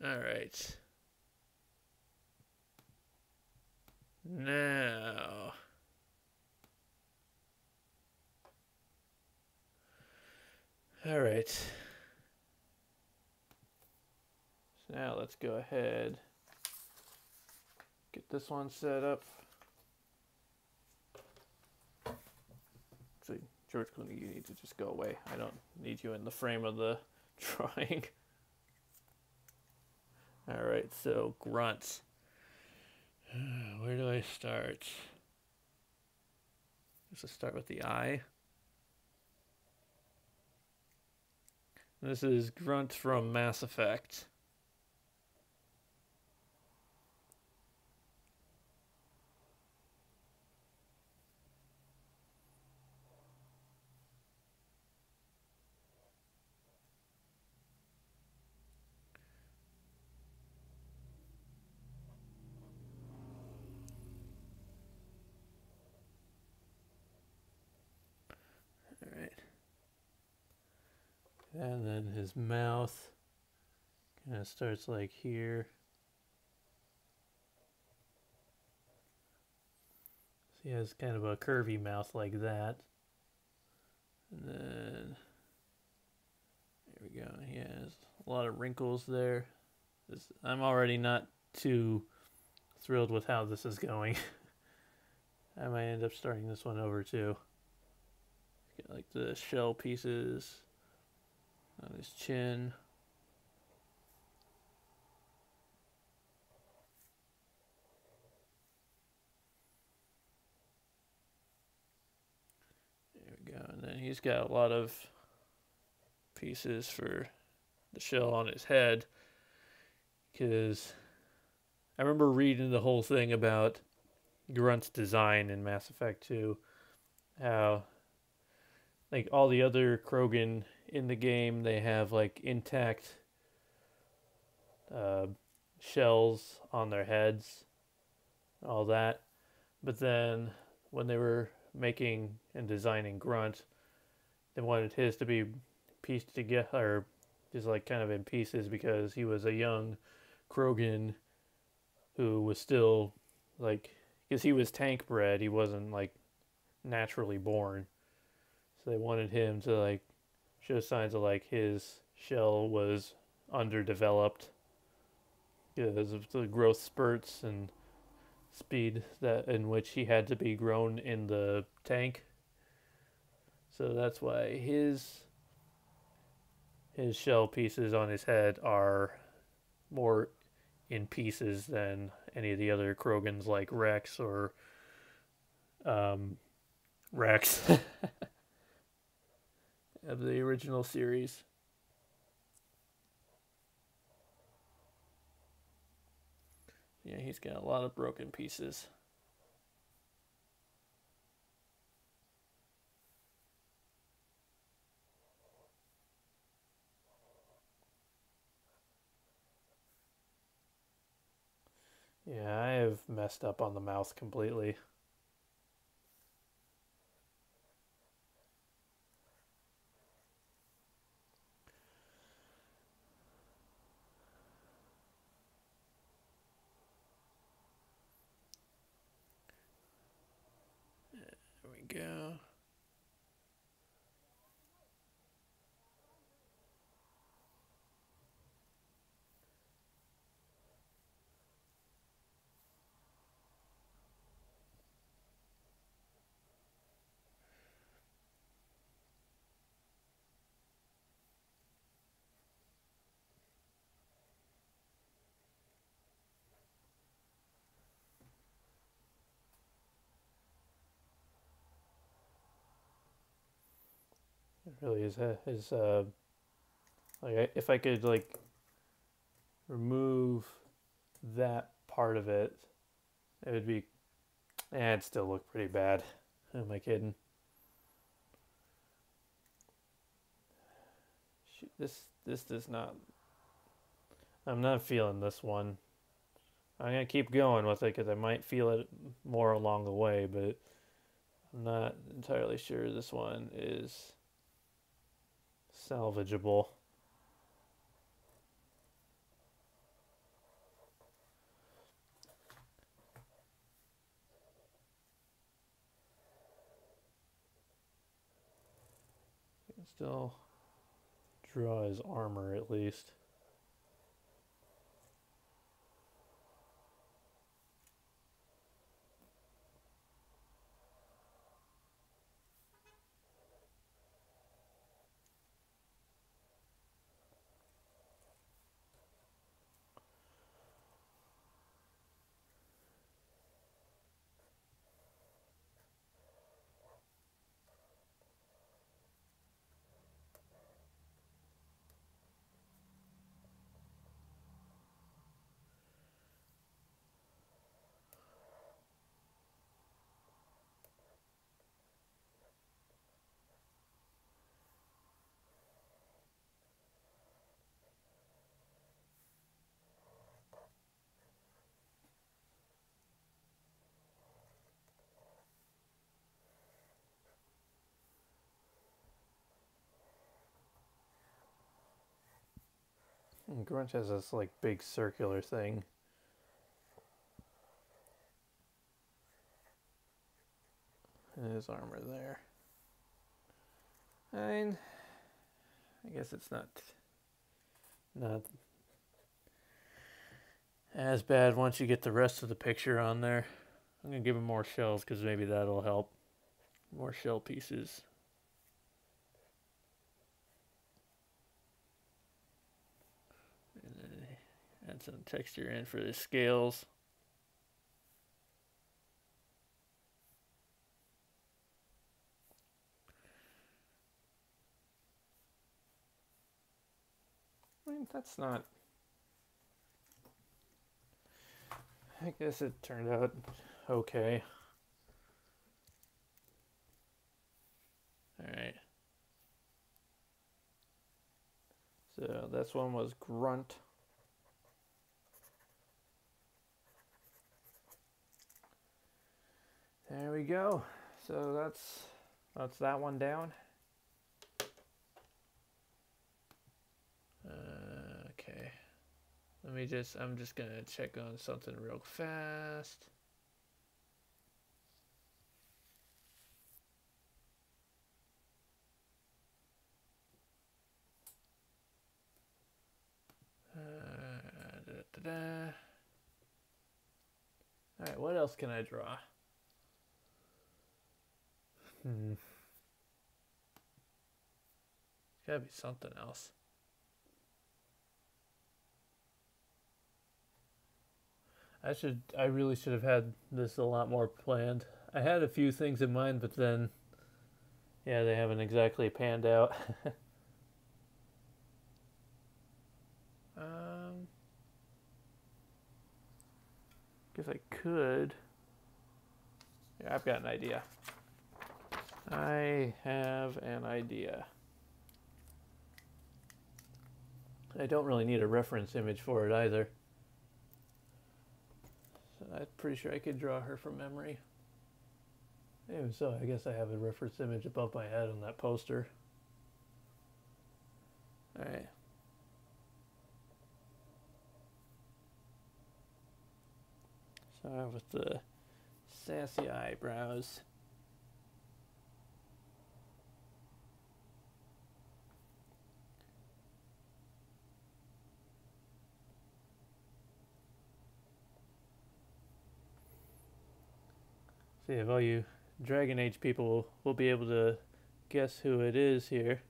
All right. Now. All right. So now let's go ahead. Get this one set up. Actually, George Clooney, you need to just go away. I don't need you in the frame of the drawing. All right, so Grunt. Where do I start? Let's start with the eye. This is Grunt from Mass Effect. And then his mouth And it starts like here. So he has kind of a curvy mouth like that. And then, there we go. He has a lot of wrinkles there. I'm already not too thrilled with how this is going. I might end up starting this one over too. Get like the shell pieces on his chin. There we go. And then he's got a lot of pieces for the shell on his head, because I remember reading the whole thing about Grunt's design in Mass Effect 2, how like all the other Krogan in the game, they have like intact shells on their heads, all that. But then when they were making and designing Grunt, they wanted his to be pieced together, or just like kind of in pieces, because he was a young Krogan who was still like, because he was tank bred, he wasn't like naturally born. So they wanted him to like show signs of like his shell was underdeveloped because of the growth spurts and speed that in which he had to be grown in the tank. So that's why his shell pieces on his head are more in pieces than any of the other Krogans like Rex or Rex of the original series. Yeah, he's got a lot of broken pieces. Yeah, I have messed up on the mouth completely. There we go. It really is like if I could like remove that part of it, it would be, it'd still look pretty bad. Who am I kidding? Shoot, this does not. I'm not feeling this one. I'm gonna keep going with it because I might feel it more along the way, but I'm not entirely sure this one is salvageable. I can still draw his armor at least. And Grunch has this like big circular thing. And his armor there. I guess it's not as bad once you get the rest of the picture on there. I'm going to give him more shells because maybe that'll help. More shell pieces. And then add some texture in for the scales. I mean, that's not... I guess it turned out okay. Alright. So this one was Grunt. There we go. So that's that one down. Okay. I'm just gonna check on something real fast. Alright, what else can I draw? There's gotta be something else. I really should have had this a lot more planned. I had a few things in mind, but then, yeah, they haven't exactly panned out. Guess I could. Yeah, I've got an idea. I have an idea. I don't really need a reference image for it either. So I'm pretty sure I could draw her from memory. Even so, I guess I have a reference image above my head on that poster. Alright. So with the sassy eyebrows. See if all you Dragon Age people will be able to guess who it is here.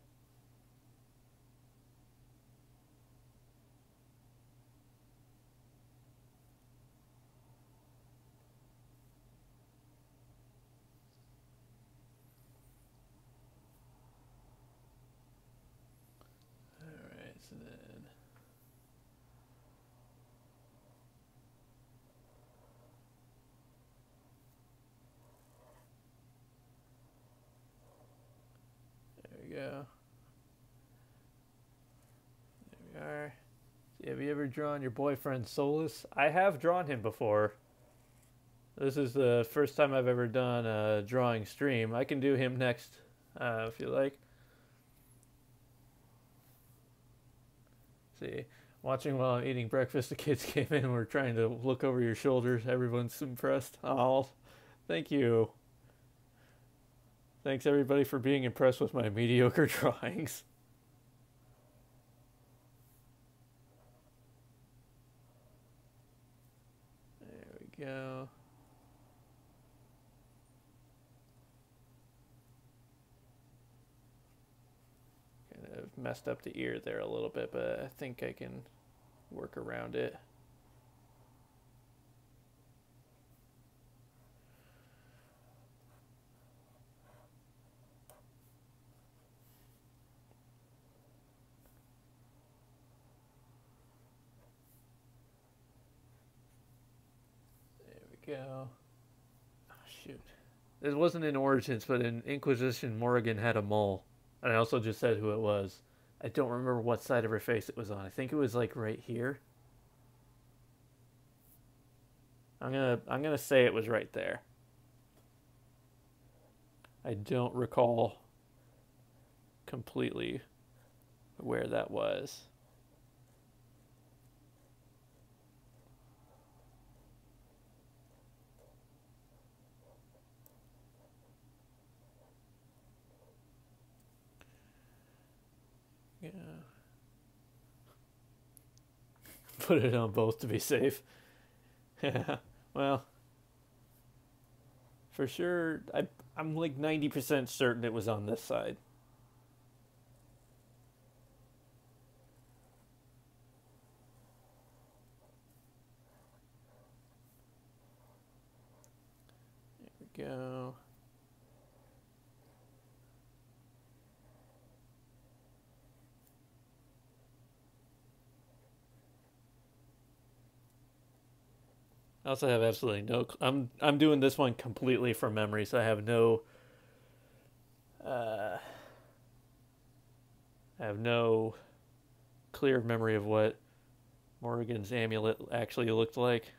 Alright, so then there we go. There we are. See, have you ever drawn your boyfriend Solus? I have drawn him before. This is the first time I've ever done a drawing stream. I can do him next, if you like. See, watching while I'm eating breakfast, the kids came in and were trying to look over your shoulders. Everyone's impressed. Oh, thank you. Thanks everybody for being impressed with my mediocre drawings. There we go. Kind of messed up the ear there a little bit, but I think I can work around it. Go. Oh, shoot. It wasn't in Origins, but in Inquisition, Morrigan had a mole. And I also just said who it was. I don't remember what side of her face it was on. I think it was like right here. I'm gonna say it was right there. I don't recall completely where that was. put it on both to be safe. Yeah, well, for sure, I'm like 90% certain it was on this side. There we go. I also have absolutely no. I'm doing this one completely from memory, so I have no. I have no clear memory of what Morrigan's amulet actually looked like.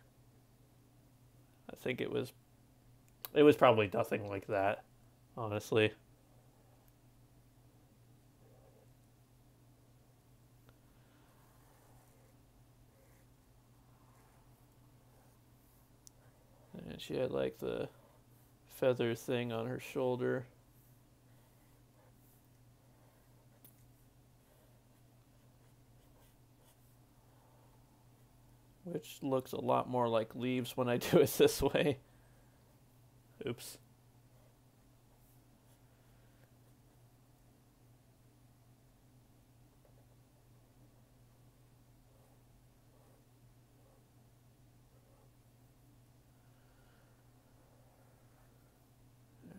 I think it was probably nothing like that, honestly. And she had like the feather thing on her shoulder. Which looks a lot more like leaves when I do it this way. Oops.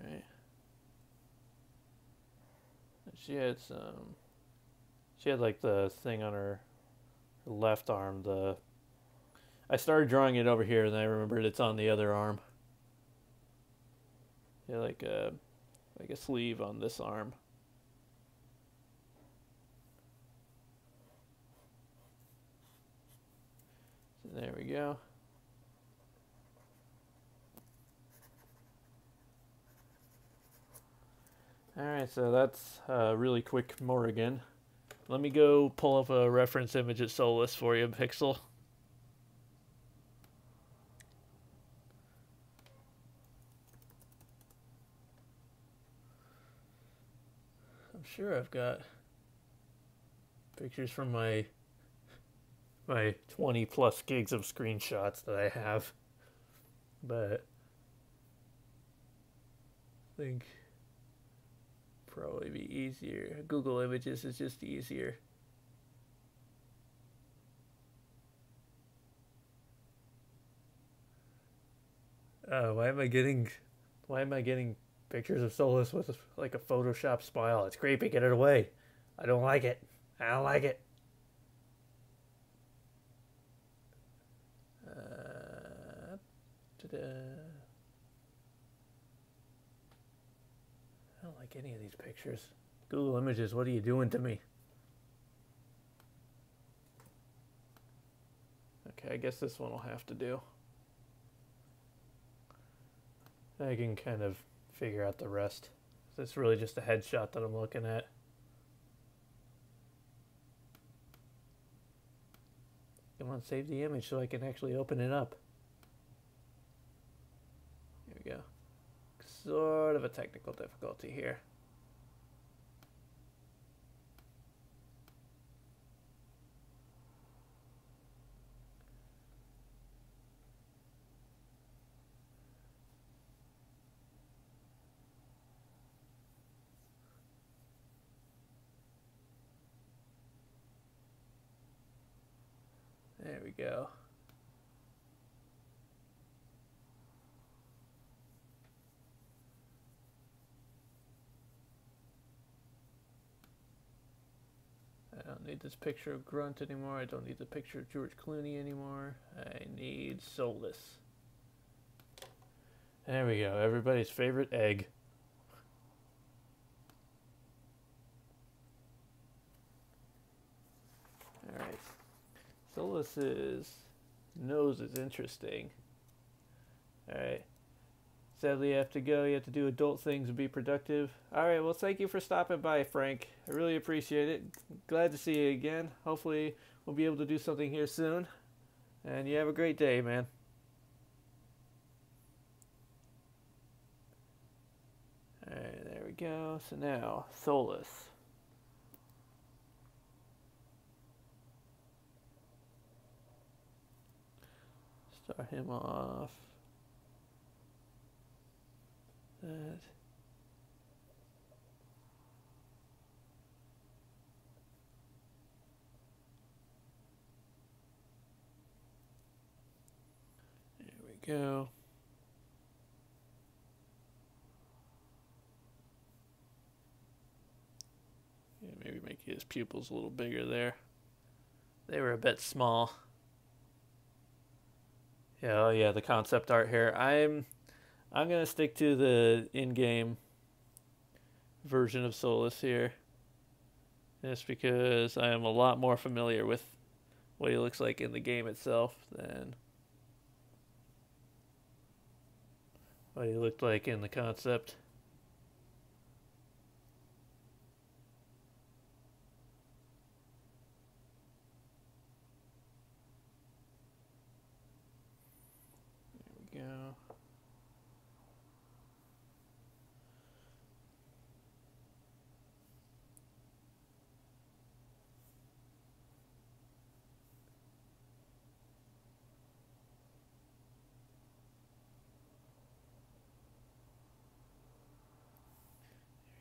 Alright. She had like the thing on her left arm, I started drawing it over here, and I remembered it's on the other arm. Yeah, like a sleeve on this arm. So there we go. Alright, so that's a really quick Morrigan. Let me go pull up a reference image at Solus for you, Pixel. I'm sure I've got pictures from my 20 plus gigs of screenshots that I have, but I think probably be easier. Google Images is just easier. Why am I getting pictures of Solus with like a Photoshop smile? It's creepy. Get it away. I don't like it. I don't like it. I don't like any of these pictures. Google Images, what are you doing to me? Okay, I guess this one will have to do. I can kind of figure out the rest. It's really just a headshot that I'm looking at. Come on, save the image so I can actually open it up. Here we go. Sort of a technical difficulty here. There we go. I don't need this picture of Grunt anymore. I don't need the picture of George Clooney anymore. I need Solus. There we go. Everybody's favorite egg. Alright. Solus's nose is interesting. Alright. Sadly, you have to go. You have to do adult things and be productive. Alright, well, thank you for stopping by, Frank. I really appreciate it. Glad to see you again. Hopefully, we'll be able to do something here soon. And you have a great day, man. Alright, there we go. So now, Solus. Start him off. That. There we go. Yeah, maybe make his pupils a little bigger there. They were a bit small. Yeah, oh yeah, the concept art here. I'm gonna stick to the in-game version of Solus here. Just because I am a lot more familiar with what he looks like in the game itself than what he looked like in the concept. There we go.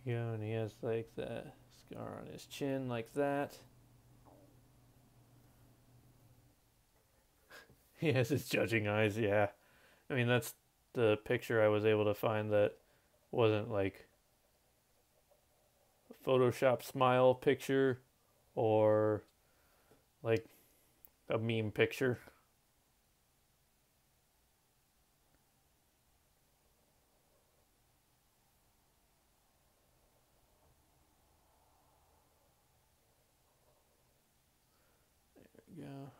There we go, and he has like the scar on his chin like that. He has his judging eyes, yeah. I mean, that's the picture I was able to find that wasn't like a Photoshop smile picture or like a meme picture. There we go.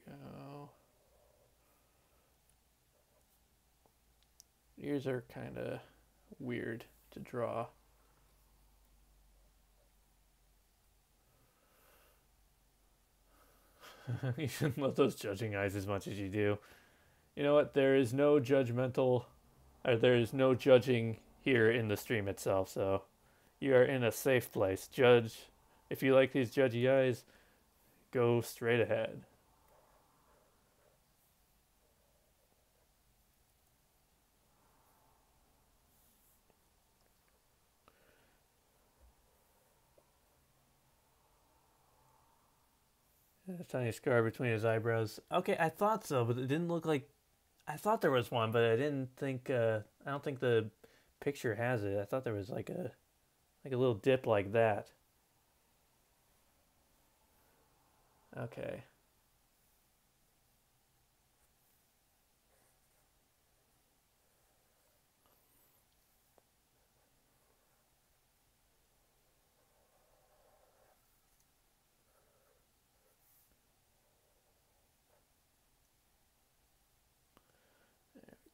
Go. Ears are kind of weird to draw. You shouldn't love those judging eyes as much as you do. You know what? There is no judgmental, or there is no judging here in the stream itself, so you are in a safe place. Judge. If you like these judgy eyes, go straight ahead. A tiny scar between his eyebrows. Okay, I thought so, but it didn't look like. I thought there was one, but I didn't think. I don't think the picture has it. I thought there was like a little dip like that. Okay.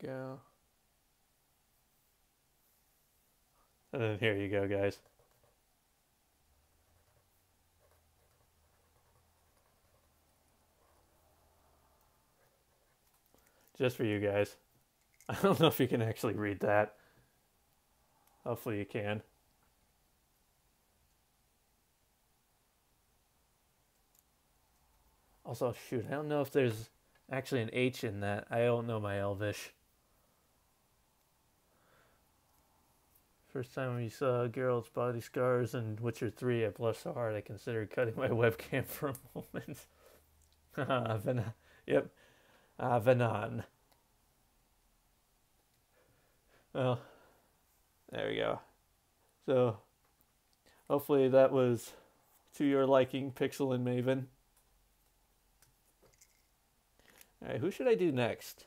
Go. And then here you go, guys. Just for you guys. I don't know if you can actually read that. Hopefully you can. Also, shoot, I don't know if there's actually an H in that. I don't know my Elvish. First time we saw Geralt's body scars in Witcher 3, I blushed so hard I considered cutting my webcam for a moment. Yep. Venan. Well, there we go. So, hopefully that was to your liking, Pixel and Maven. Alright, who should I do next?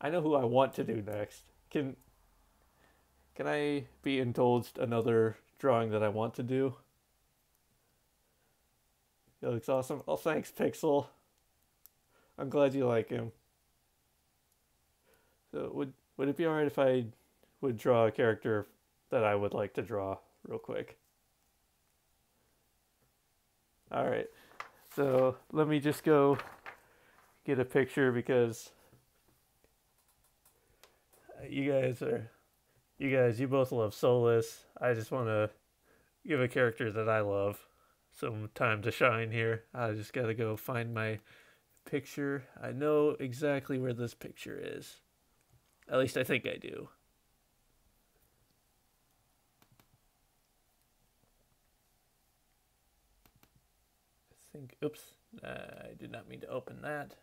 I know who I want to do next. Can I be indulged another drawing that I want to do? He looks awesome. Oh, thanks, Pixel. I'm glad you like him. So would it be alright if I would draw a character that I would like to draw real quick? Alright. So let me just go get a picture because you guys are You guys, you both love Soulless. I just want to give a character that I love some time to shine here. I just gotta go find my picture. I know exactly where this picture is. At least I think I do. Oops, I did not mean to open that.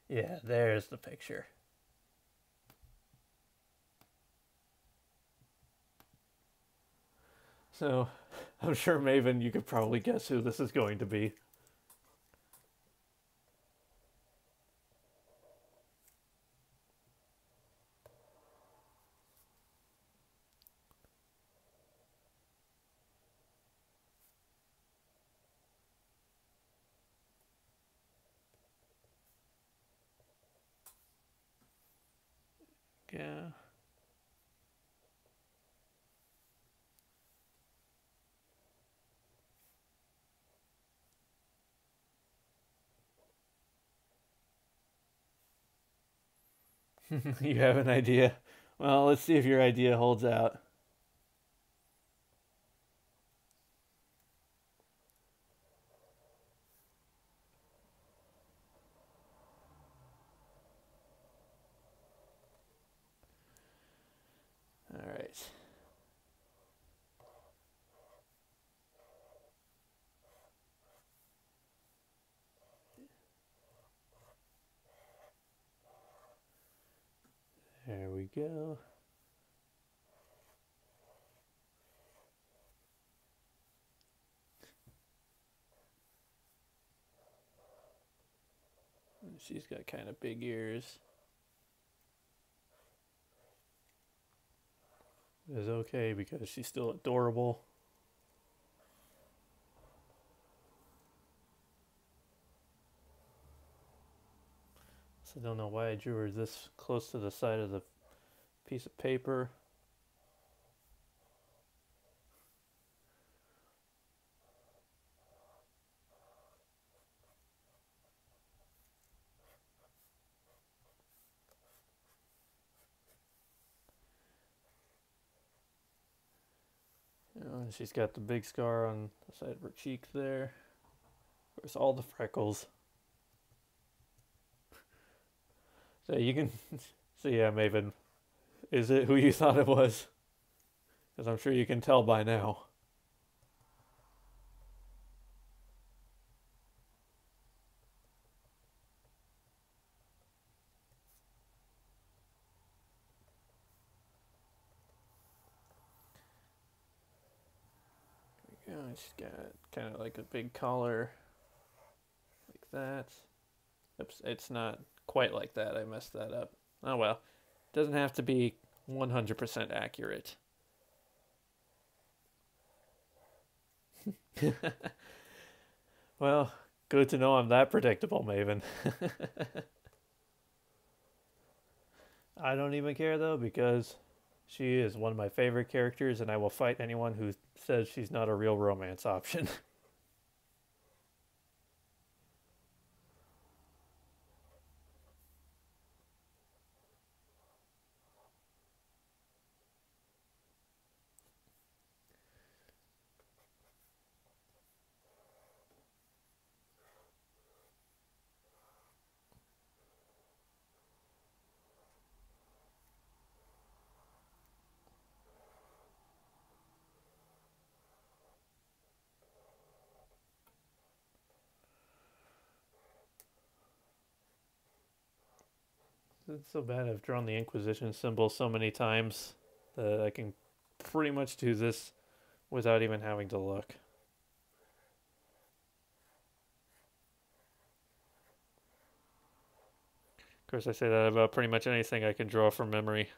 Yeah, there's the picture. So, I'm sure, Maven, you could probably guess who this is going to be. Yeah. You have an idea? Well, let's see if your idea holds out. All right. There we go. She's got kind of big ears. It's okay because she's still adorable. So I don't know why I drew her this close to the side of the piece of paper. And she's got the big scar on the side of her cheek there. Of course, all the freckles. So you can so yeah, Maven, is it who you thought it was? Because I'm sure you can tell by now. Yeah, she's got kind of like a big collar, like that. Oops, it's not quite like that. I messed that up. Oh well, doesn't have to be 100% accurate. Well, good to know I'm that predictable, Maven. I don't even care though because she is one of my favorite characters and I will fight anyone who says she's not a real romance option. It's so bad I've drawn the Inquisition symbol so many times that I can pretty much do this without even having to look. Of course, I say that about pretty much anything I can draw from memory.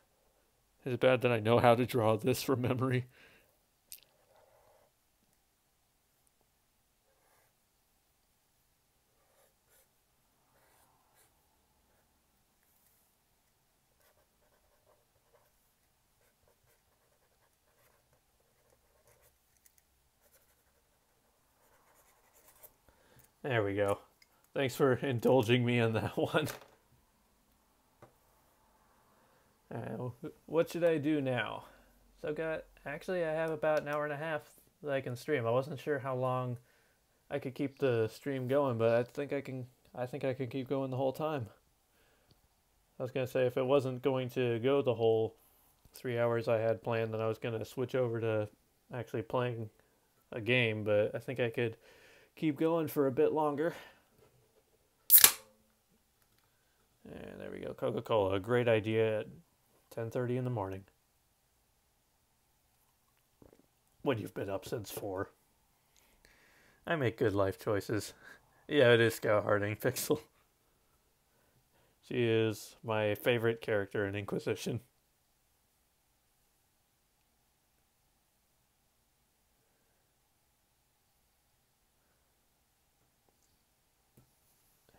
It's bad that I know how to draw this from memory. There we go. Thanks for indulging me on that one. So, what should I do now? So, actually, I have about an hour and a half that I can stream. I wasn't sure how long I could keep the stream going, but I think I can. I think I can keep going the whole time. I was gonna say if it wasn't going to go the whole 3 hours I had planned, then I was gonna switch over to actually playing a game. But I think I could keep going for a bit longer. And there we go. Coca-Cola, a great idea at 10:30 in the morning. When you've been up since 4. I make good life choices. Yeah, it is Scout Harding, Pixel. She is my favorite character in Inquisition.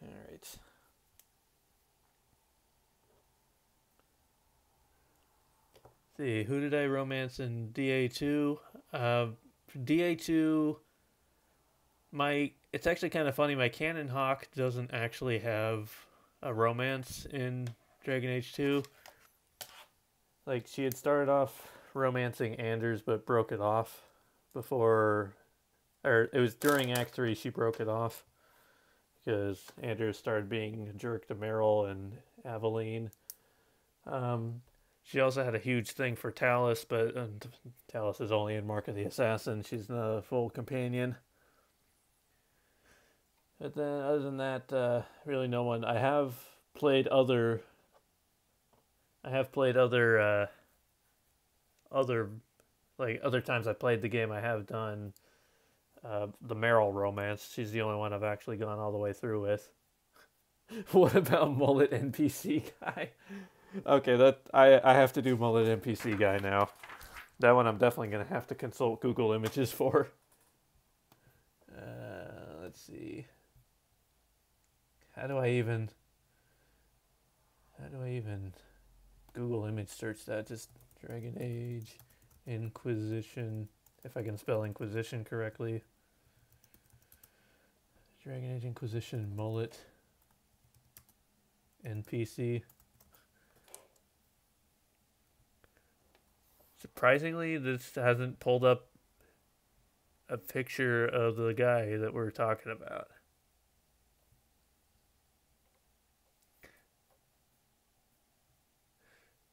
Alright. See, who did I romance in DA2? DA2, it's actually kind of funny. My Cannon Hawk doesn't actually have a romance in Dragon Age 2. Like, she had started off romancing Anders, but broke it off before, or it was during Act 3 she broke it off because Anders started being a jerk to Meryl and Aveline. She also had a huge thing for Talus, but Talus is only in Mark of the Assassin. She's not a full companion. But then, other than that, really no one. I have played other times I played the game. I have done the Meryl romance. She's the only one I've actually gone all the way through with. What about Mullet NPC guy? Okay, that I have to do Mullet NPC guy now. That one I'm definitely gonna have to consult Google Images for. Let's see. How do I even Google image search that? Just Dragon Age Inquisition, if I can spell Inquisition correctly. Dragon Age Inquisition Mullet NPC. Surprisingly, this hasn't pulled up a picture of the guy that we're talking about.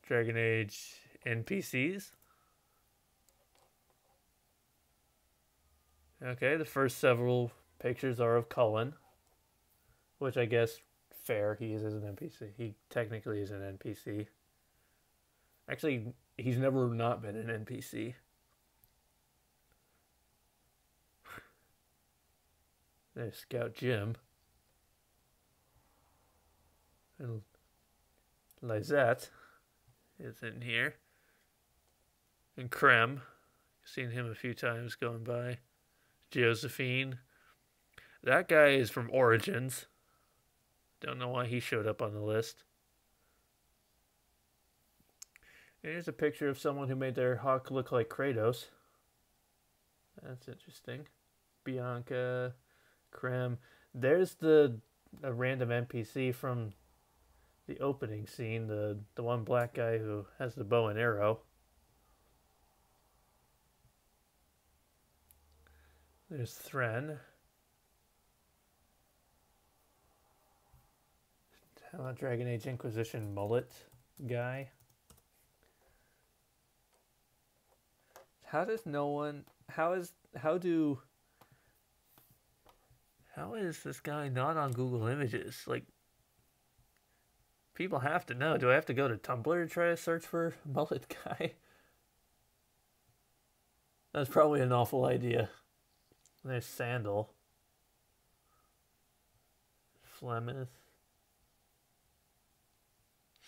Dragon Age NPCs. Okay, the first several pictures are of Cullen, which I guess fair, he is an NPC. He technically is an NPC. Actually, he's never not been an NPC. There's Scout Jim. And Lizette is in here. And Krem. Seen him a few times going by. Josephine. That guy is from Origins. Don't know why he showed up on the list. Here's a picture of someone who made their hawk look like Kratos. That's interesting. Bianca, Krem. There's a random NPC from the opening scene, the one black guy who has the bow and arrow. There's Thren. How about Dragon Age Inquisition Mullet guy? How is this guy not on Google Images? Like, people have to know. Do I have to go to Tumblr to try to search for Mullet guy? That's probably an awful idea. There's Sandal. Flemeth.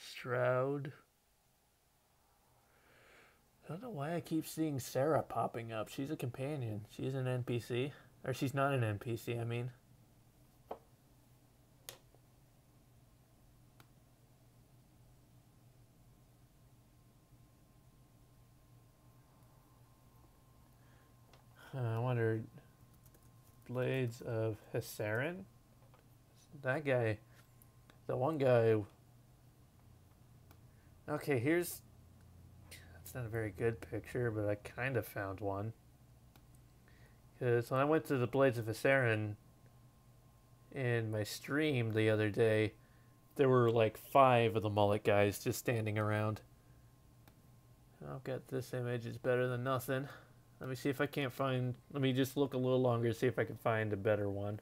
Stroud. I don't know why I keep seeing Sarah popping up. She's a companion. She's an NPC. Or she's not an NPC, I mean. I wonder... Blades of Hessarin? That guy... The one guy... Okay, here's It's not a very good picture, but I kind of found one. Because when I went to the Blades of Viserion in my stream the other day, there were like 5 of the mullet guys just standing around. I'll get this image. It's better than nothing. Let me see if I can't find... Let me just look a little longer to see if I can find a better one.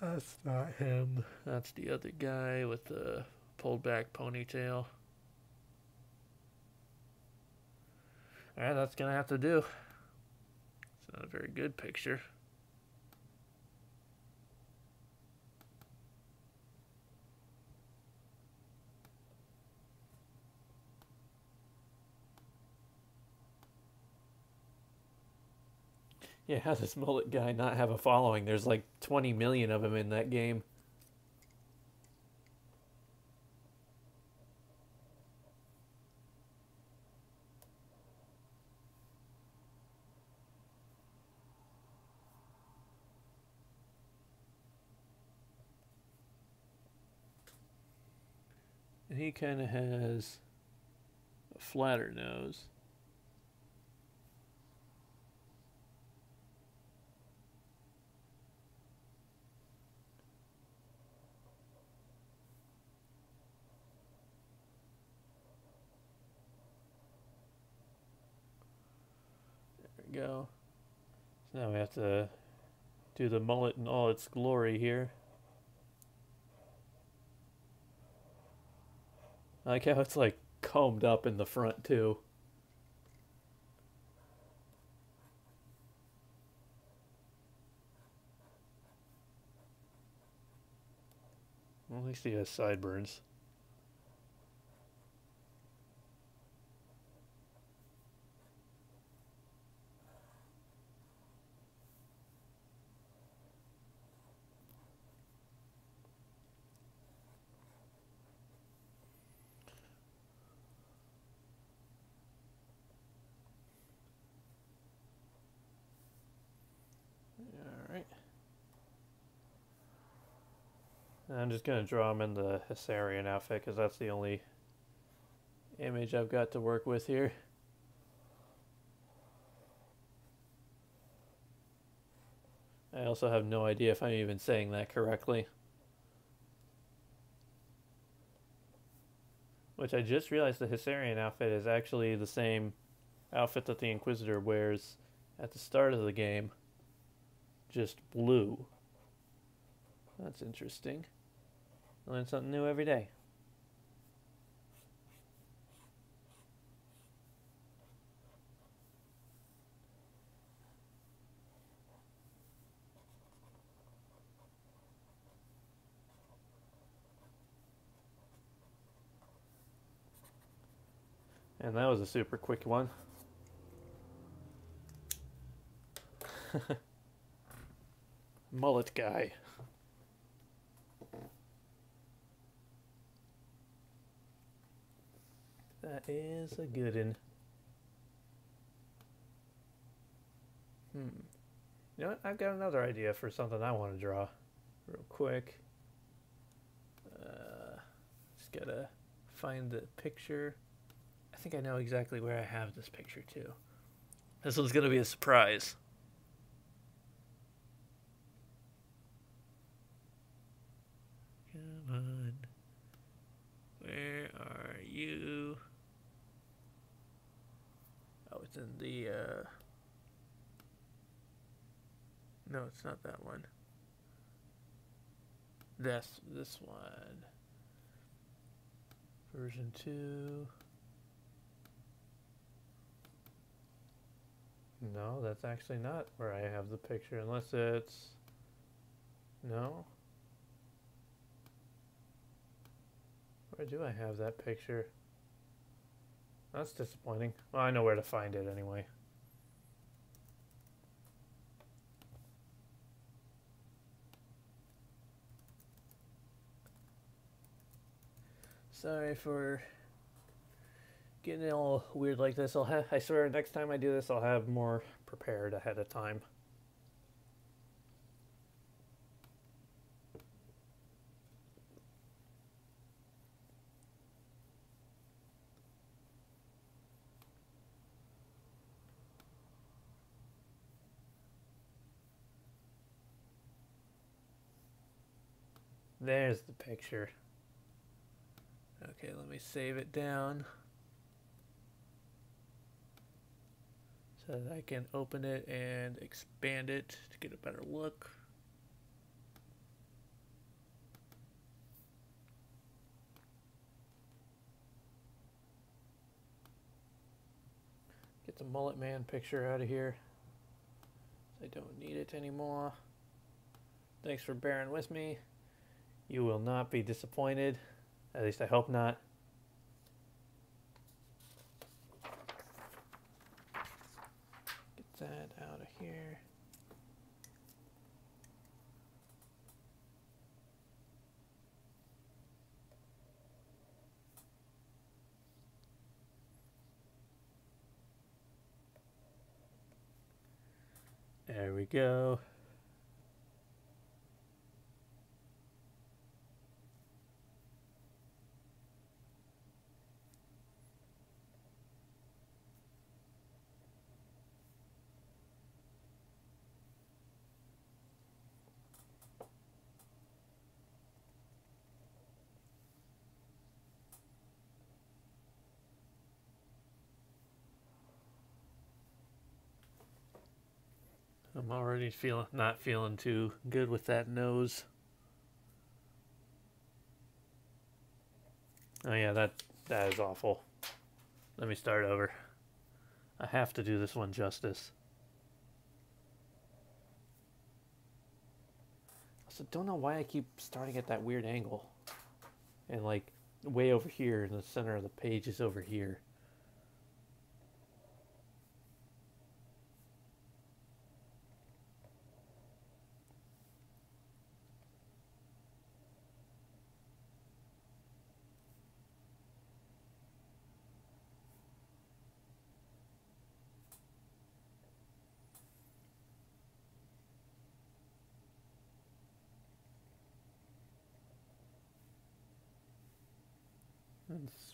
That's not him. That's the other guy with the pulled back ponytail. Alright, that's gonna have to do. It's not a very good picture. Yeah, how does this mullet guy not have a following? There's like 20 million of them in that game. And he kind of has a flatter nose. Go. So now we have to do the mullet in all its glory here. I like how it's like combed up in the front too. Well, at least he has sideburns. I'm just going to draw him in the Hissarian outfit because that's the only image I've got to work with here. I also have no idea if I'm even saying that correctly. Which I just realized the Hissarian outfit is actually the same outfit that the Inquisitor wears at the start of the game. Just blue. That's interesting. Learn something new every day. And that was a super quick one. Mullet guy. That is a good one. You know what? I've got another idea for something I want to draw real quick. Just gotta find the picture. I think I know exactly where I have this picture too. This one's gonna be a surprise. Come on. Where are you? Oh, it's in the, no, it's not that one. This one. Version 2. No, that's actually not where I have the picture, unless it's... No? Where do I have that picture? That's disappointing. Well, I know where to find it anyway. Sorry for getting all weird like this. I swear next time I do this, I'll have more prepared ahead of time. There's the picture. Okay, let me save it down so that I can open it and expand it to get a better look. Get the Mullet Man picture out of here. I don't need it anymore. Thanks for bearing with me. You will not be disappointed. At least I hope not. Get that out of here. There we go. I'm already not feeling too good with that nose. Oh yeah, that is awful. Let me start over. I have to do this one justice. Also, don't know why I keep starting at that weird angle. And like way over here in the center of the page is over here. That's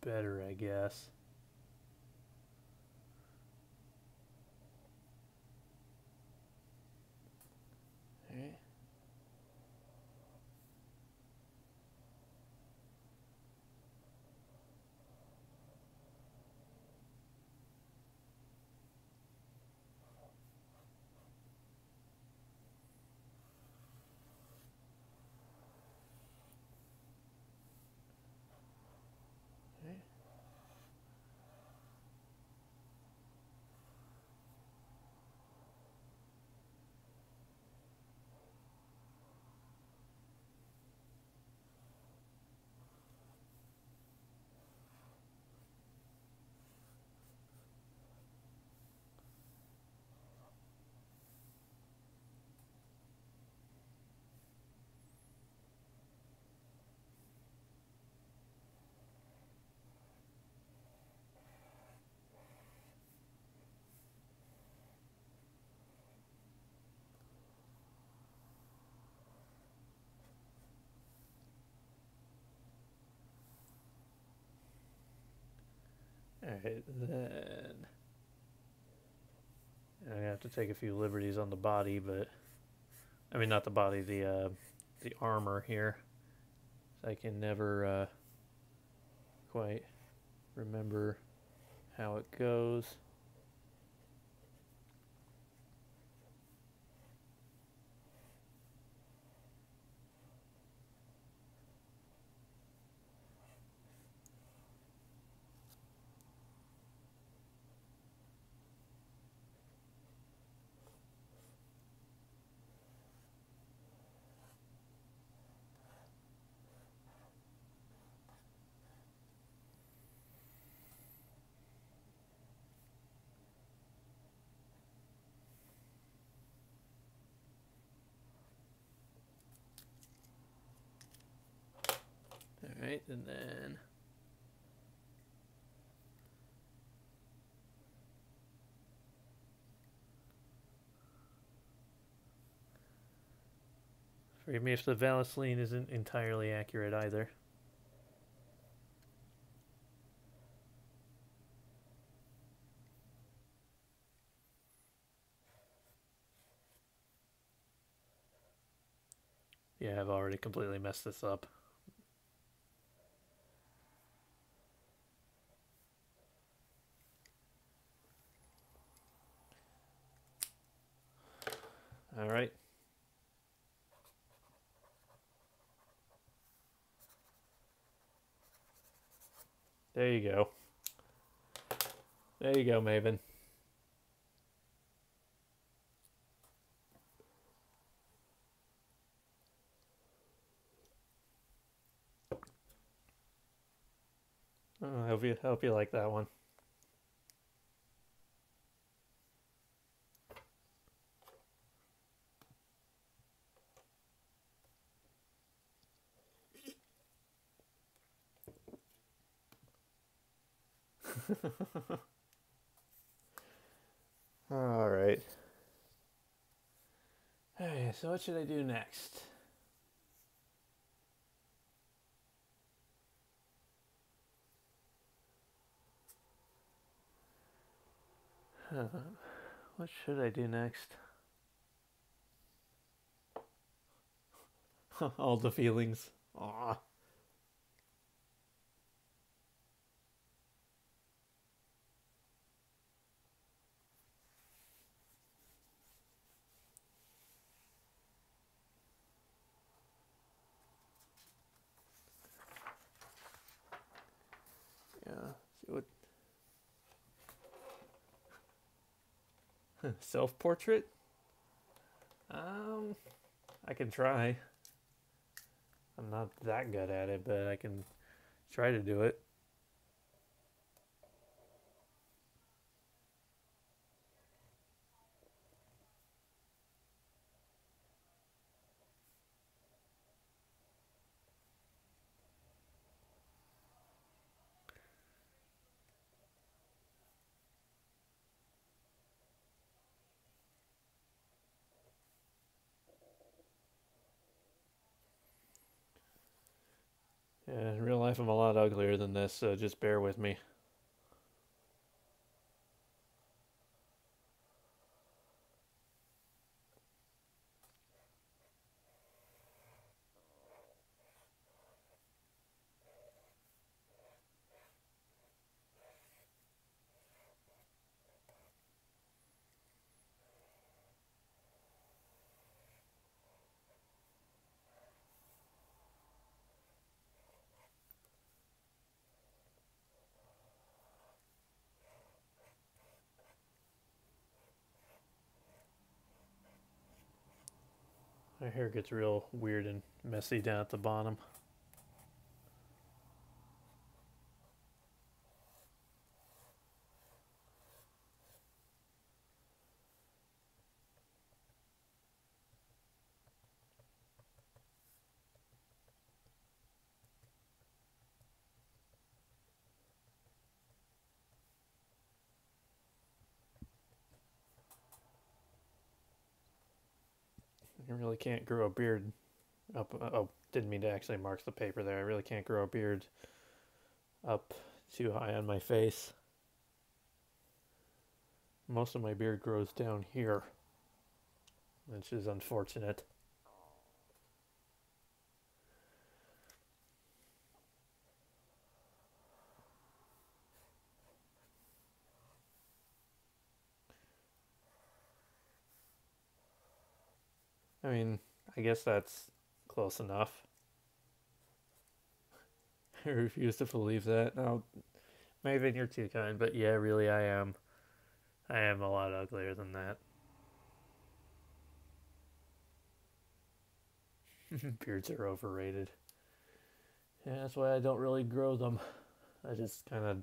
better, I guess. Okay. Alright, then I have to take a few liberties on the body, but I mean not the body, the armor here. So I can never quite remember how it goes. Alright, and then forgive me if the Vaseline isn't entirely accurate either. Yeah, Yeah, I've already completely messed this up. All right. There you go. There you go, Maven. I hope you like that one. All right. Hey, so what should I do next? What should I do next? All the feelings. Aw. Yeah. See what. Self-portrait? I can try. I'm not that good at it, but I can try to do it. Yeah, in real life I'm a lot uglier than this, so just bear with me. My hair gets real weird and messy down at the bottom. I really can't grow a beard up. Oh, didn't mean to actually mark the paper there. I really can't grow a beard up too high on my face. Most of my beard grows down here, which is unfortunate. I mean, I guess that's close enough. I refuse to believe that. No, Maven, you're too kind, but yeah, really, I am. I am a lot uglier than that. Beards are overrated. Yeah, that's why I don't really grow them. I just kind of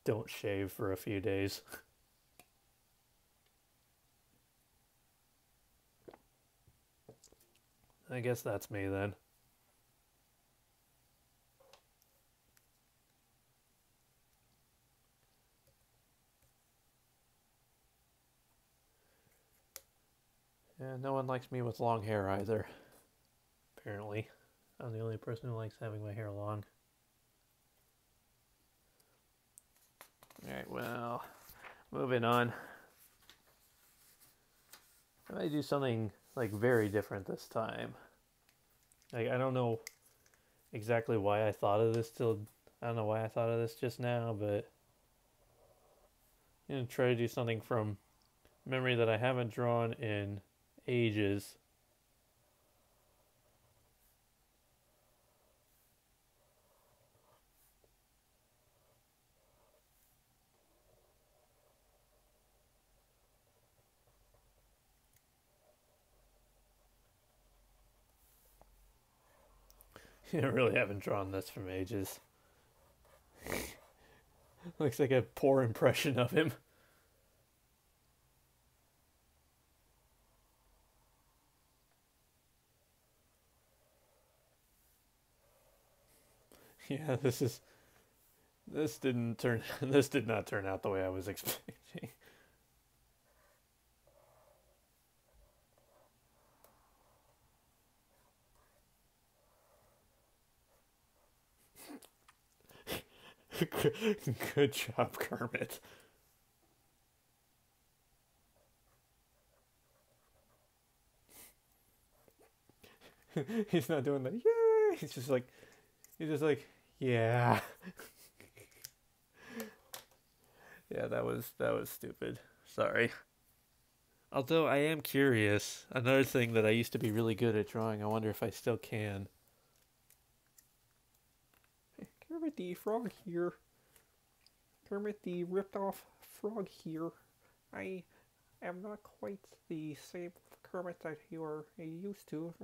don't shave for a few days. I guess that's me then. Yeah, no one likes me with long hair either. Apparently. I'm the only person who likes having my hair long. Alright, well, moving on. I might do something like very different this time. Like, I don't know exactly why I thought of this I don't know why I thought of this just now, but I'm gonna try to do something from memory that I haven't drawn in ages. I really haven't drawn this from ages. Looks like a poor impression of him. Yeah, this did not turn out the way I was expecting. Good job, Kermit. He's not doing the yay. He's just like, yeah. Yeah, that was stupid. Sorry. Although I am curious, another thing that I used to be really good at drawing, I wonder if I still can. Kermit the Frog here. Kermit the ripped off frog here. I am not quite the same Kermit that you are used to.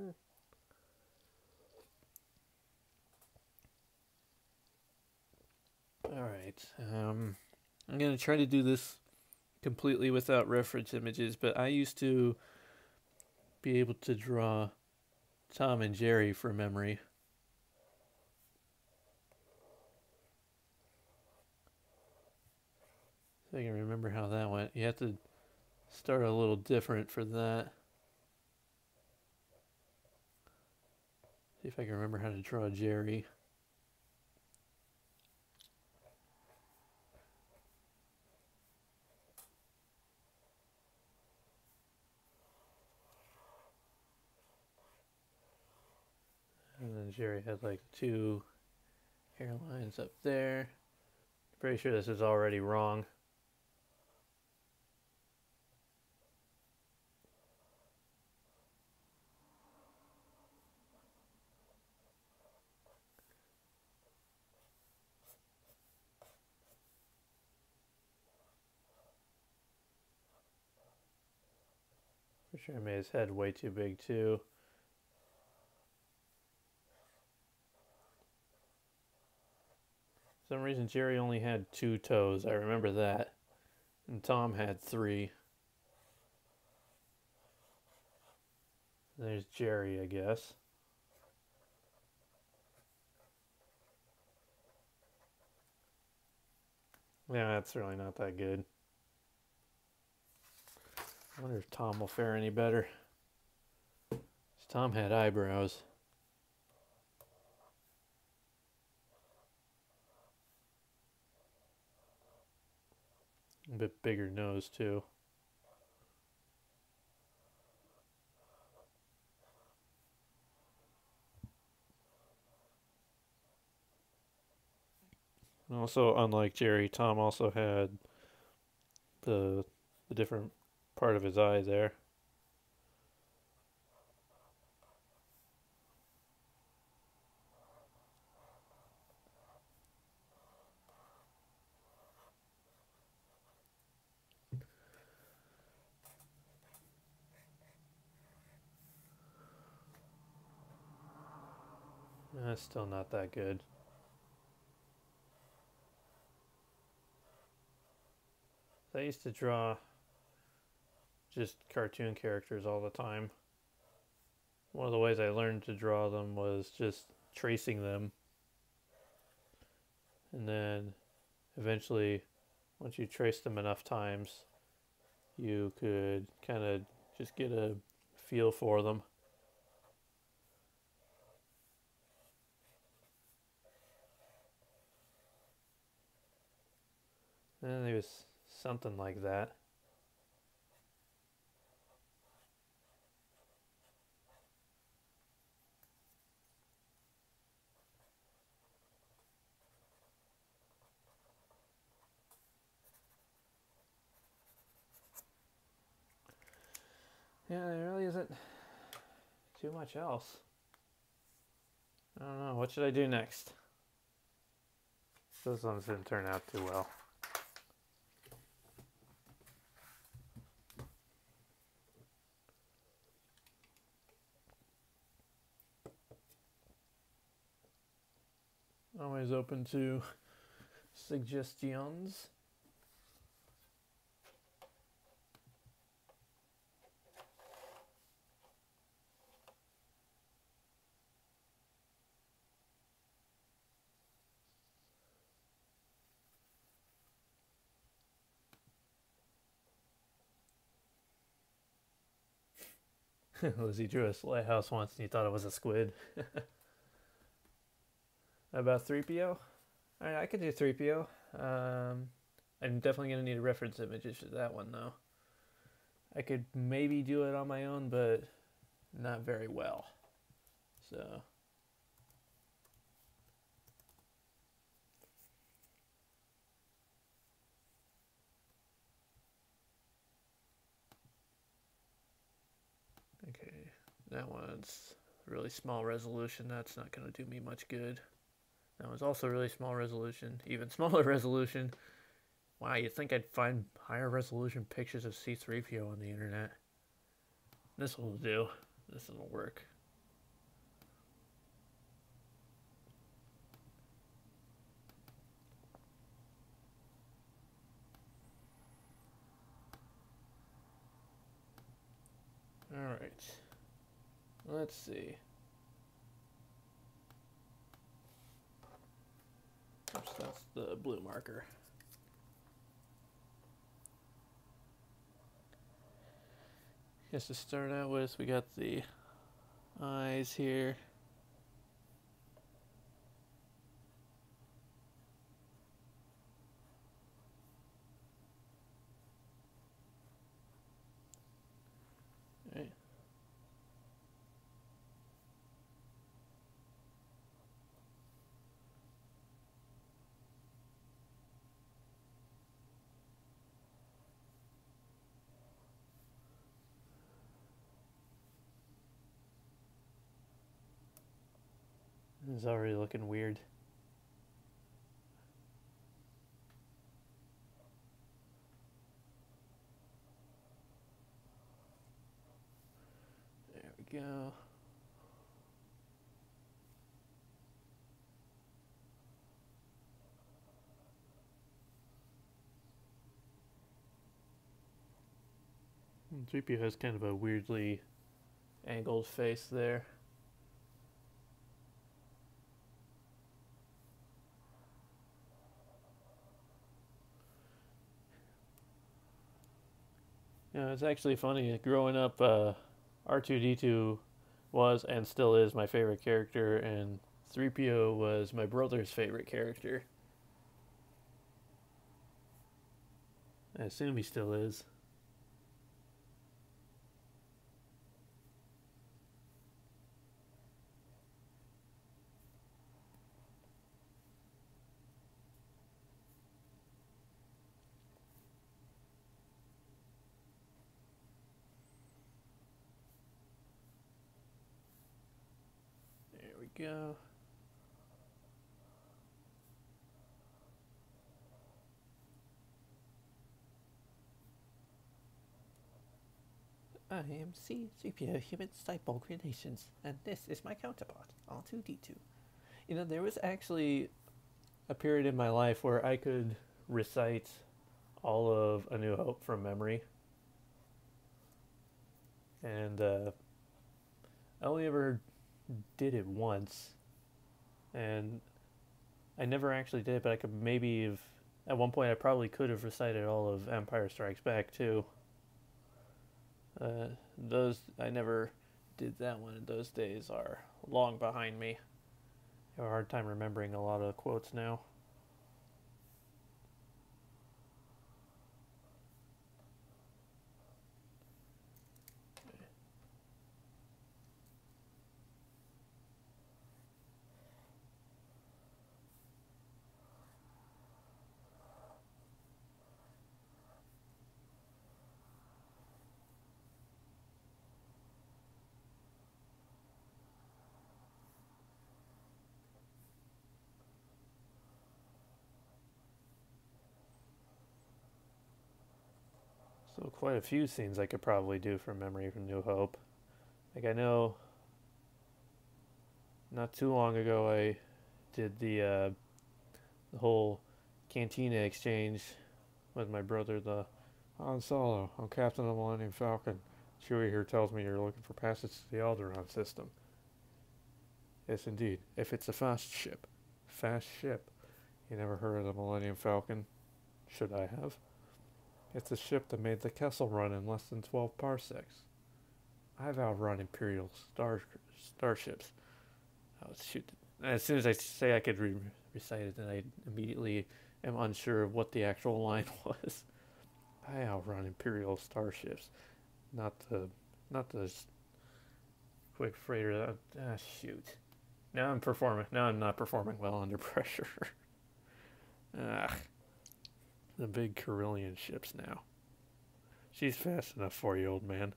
Alright, I'm going to try to do this completely without reference images, but I used to be able to draw Tom and Jerry from memory. So I can remember how that went. You have to start a little different for that. See if I can remember how to draw Jerry. And then Jerry had like 2 hairlines up there. Pretty sure this is already wrong. For sure I made his head way too big too. For some reason Jerry only had 2 toes, I remember that. And Tom had 3. There's Jerry, I guess. Yeah, that's really not that good. I wonder if Tom will fare any better. Tom had eyebrows. A bit bigger nose too. And also, unlike Jerry, Tom also had the different part of his eye there. That's still not that good. I used to draw just cartoon characters all the time. One of the ways I learned to draw them was just tracing them. And then eventually, once you traced them enough times, you could kind of just get a feel for them. And it was something like that. Yeah, there really isn't too much else. I don't know. What should I do next? This one's didn't turn out too well. Always open to suggestions. Lizzie drew a lighthouse once and you thought it was a squid. About 3PO? Alright, I could do 3PO. I'm definitely going to need a reference image for that one, though. I could maybe do it on my own, but not very well. So... okay, that one's really small resolution. That's not going to do me much good. That one's also really small resolution. Even smaller resolution. Wow, you'd think I'd find higher resolution pictures of C-3PO on the internet. This will do. This will work. Alright. Let's see. Oops, that's the blue marker. Guess to start out with, we got the eyes here. Right. It's already looking weird. There we go. And 3PO has kind of a weirdly angled face there. Yeah, it's actually funny. Growing up, R2-D2 was and still is my favorite character, and 3PO was my brother's favorite character. I assume he still is. There we go. I am C-3PO Human Cyborg Relations, and this is my counterpart, R2-D2. You know, there was actually a period in my life where I could recite all of A New Hope from memory. And I only ever did it once. And I never actually did, but I could maybe have... At one point I probably could have recited all of Empire Strikes Back, too. I never did that one, and those days are long behind me. I have a hard time remembering a lot of the quotes now. So quite a few scenes I could probably do from memory from New Hope. Like I know, not too long ago I did the whole Cantina exchange with my brother, the Han Solo, I'm Captain of the Millennium Falcon. Chewie here tells me you're looking for passage to the Alderaan system. Yes, indeed. If it's a fast ship. Fast ship. You never heard of the Millennium Falcon? Should I have? It's a ship that made the Kessel Run in less than 12 parsecs. I've outrun Imperial starships. Oh, shoot. As soon as I say I could recite it, then I immediately am unsure of what the actual line was. I outrun Imperial starships. Not the quick freighter. Shoot. Now I'm not performing well under pressure. The big Carillion ships now. She's fast enough for you, old man.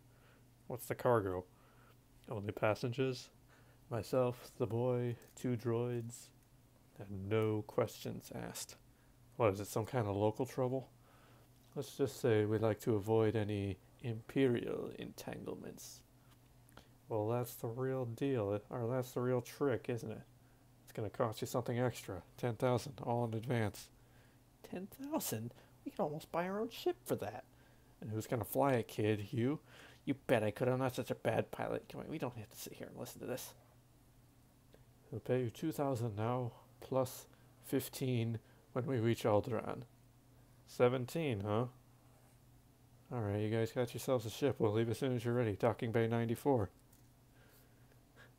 What's the cargo? Only passengers? Myself, the boy, 2 droids, and no questions asked. What is it, some kind of local trouble? Let's just say we'd like to avoid any Imperial entanglements. Well, that's the real deal, or that's the real trick, isn't it? It's going to cost you something extra. 10,000, all in advance. 10,000? We could almost buy our own ship for that. And who's going to fly it, kid? You? You bet I could. I'm not such a bad pilot. Come on, we don't have to sit here and listen to this. We'll pay you 2,000 now, plus 15 when we reach Alderaan. 17, huh? Alright, you guys got yourselves a ship. We'll leave as soon as you're ready. Docking Bay 94.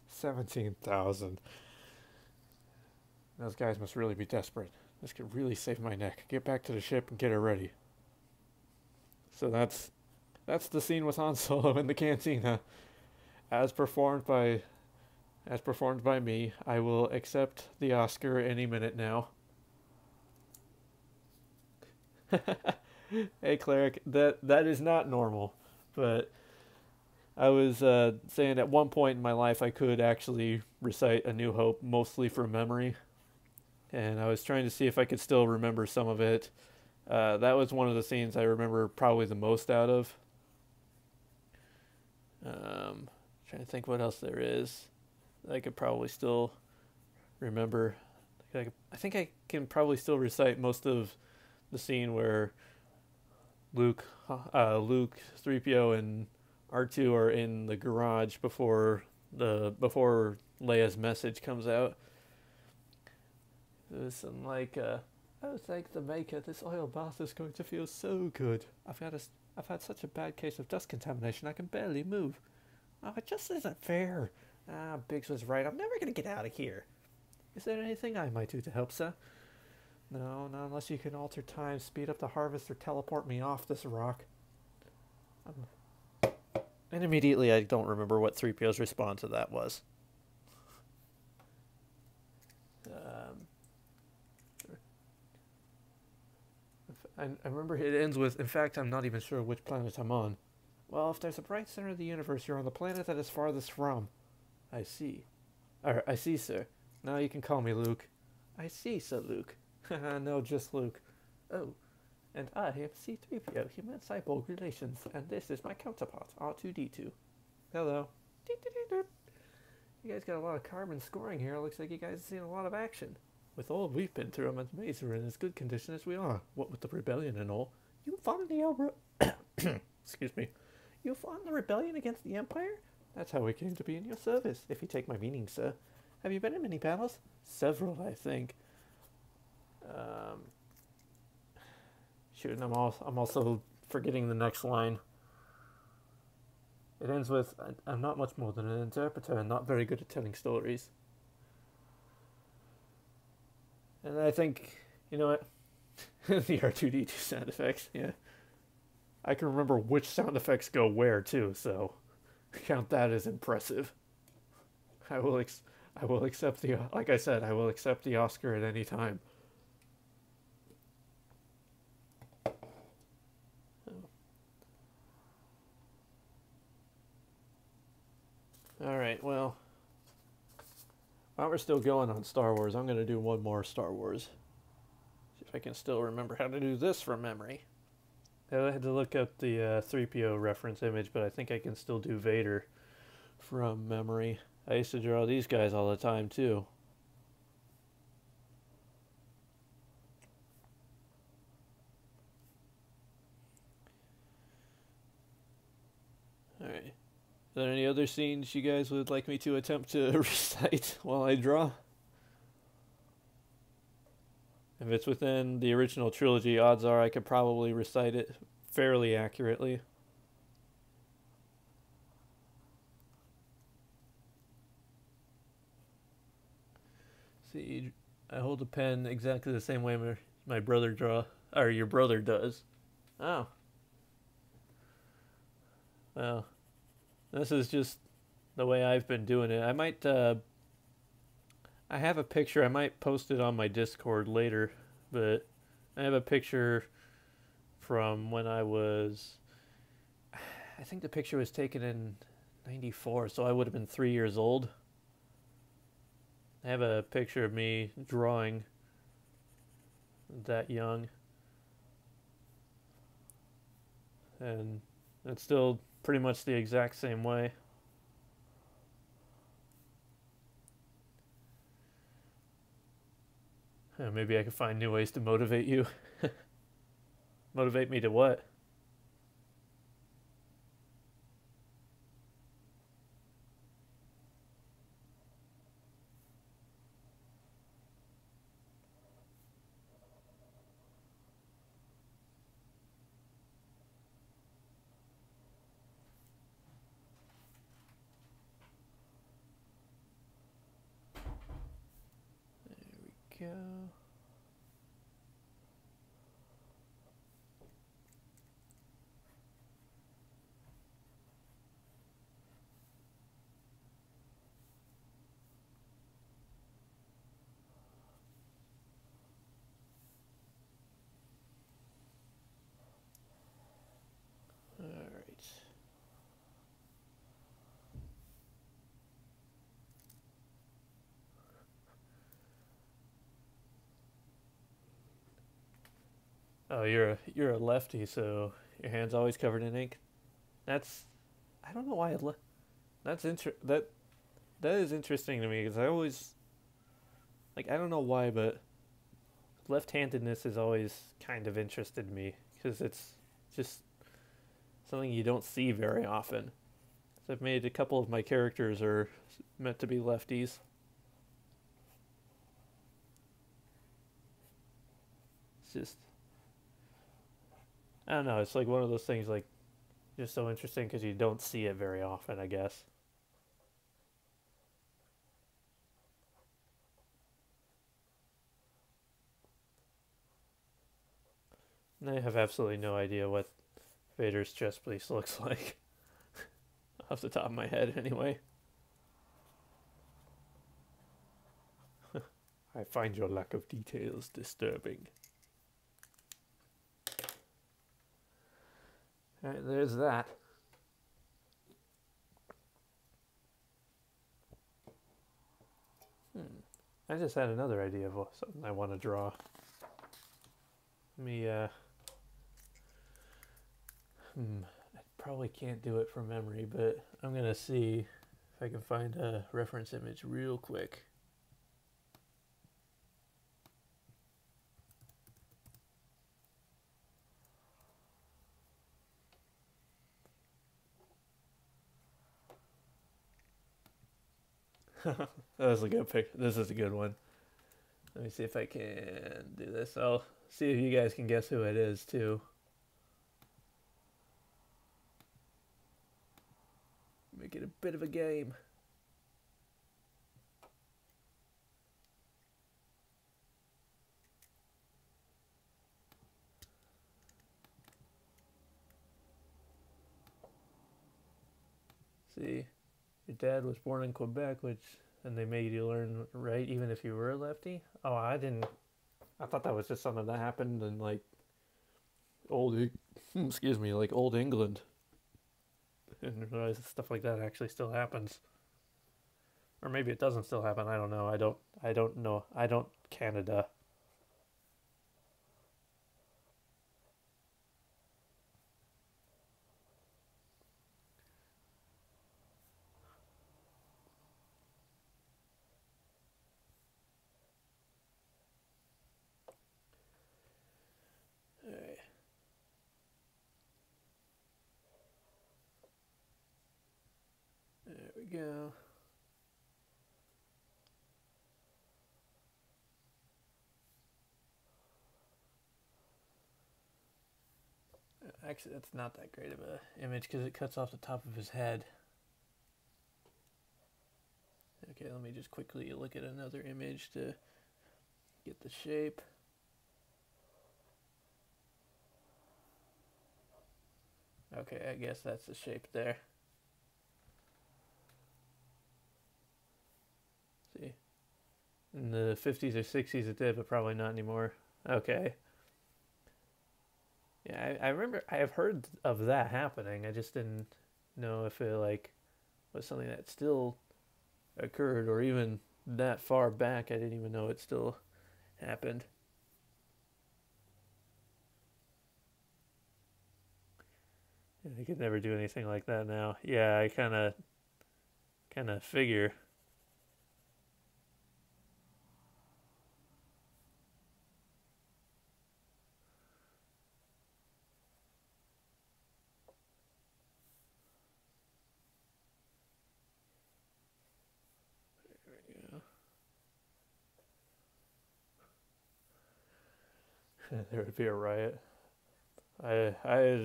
17,000. Those guys must really be desperate. This could really save my neck. Get back to the ship and get her ready. So that's the scene with Han Solo in the cantina. As performed by me. I will accept the Oscar any minute now. Hey Cleric, that is not normal, but I was saying at one point in my life I could actually recite A New Hope mostly from memory, and I was trying to see if I could still remember some of it. That was one of the scenes I remember probably the most out of. Trying to think what else there is that I could probably still remember. I think I can probably still recite most of the scene where Luke, 3PO, and R2 are in the garage before Leia's message comes out. It was something like, "Oh, thank the maker, this oil bath is going to feel so good. I've had such a bad case of dust contamination I can barely move. Oh, it just isn't fair. Biggs was right. I'm never going to get out of here. Is there anything I might do to help, sir?" No, not unless you can alter time, speed up the harvest, or teleport me off this rock. And immediately I don't remember what 3PO's response to that was. I remember it ends with, "In fact, I'm not even sure which planet I'm on." Well, if there's a bright center of the universe, you're on the planet that is farthest from. I see. I see, sir. Now you can call me Luke. I see, Sir Luke. No, just Luke. Oh, and I am C-3PO, Human Cyborg Relations, and this is my counterpart, R2-D2. Hello. You guys got a lot of carbon scoring here. Looks like you guys have seen a lot of action. With all we've been through, I'm amazed we're in as good condition as we are. What with the rebellion and all. You fought in the excuse me. You fought in the rebellion against the Empire? That's how we came to be in your service, if you take my meaning, sir. Have you been in many battles? Several, I think. Shoot, and I'm also forgetting the next line. It ends with, "I'm not much more than an interpreter and not very good at telling stories." And I think, you know what? The R2-D2 sound effects, yeah. I can remember which sound effects go where, too, so count that as impressive. I will accept the, like I said, I will accept the Oscar at any time. Alright, well, while we're still going on Star Wars, I'm going to do one more Star Wars. See if I can still remember how to do this from memory. I had to look up the 3PO reference image, but I think I can still do Vader from memory. I used to draw these guys all the time too. Alright. Are there any other scenes you guys would like me to attempt to recite while I draw? If it's within the original trilogy, odds are I could probably recite it fairly accurately. See, I hold a pen exactly the same way my brother or your brother does. Oh. Well, this is just the way I've been doing it. I might, I have a picture. I might post it on my Discord later, but I have a picture from when I think the picture was taken in 94, so I would have been 3 years old. I have a picture of me drawing that young. And it's still pretty much the exact same way. Maybe I could find new ways to motivate you. Motivate me to what? There we go. Oh, you're a lefty, so your hand's always covered in ink. That's I don't know why that is interesting to me because I always I don't know why, but left-handedness has always kind of interested me because it's just something you don't see very often. So I've made a couple of my characters are meant to be lefties. It's just I don't know. It's like one of those things just so interesting because you don't see it very often, I guess. And I have absolutely no idea what Vader's chest piece looks like. Off the top of my head, anyway. I find your lack of details disturbing. Alright, there's that. I just had another idea of something I want to draw. Let me, I probably can't do it from memory, but I'm going to see if I can find a reference image real quick. That was a good pick. This is a good one. Let me see if I can do this. I'll see if you guys can guess who it is too. Make it a bit of a game. See, your dad was born in Quebec, and they made you learn right even if you were a lefty. Oh, I didn't. I thought that was just something that happened in old England. And realize stuff like that actually still happens. Or maybe it doesn't still happen. I don't know. I don't know. I don't Canada. we go. Actually, that's not that great of an image because it cuts off the top of his head. Okay, let me just quickly look at another image to get the shape. Okay, I guess that's the shape there. See? In the 50s or 60s it did, but probably not anymore. Okay. Yeah, I remember, I have heard of that happening. I just didn't know if it like was something that still occurred, or even that far back I didn't even know it still happened. I could never do anything like that now. Yeah, I kind of figure. There we go. There would be a riot. I'd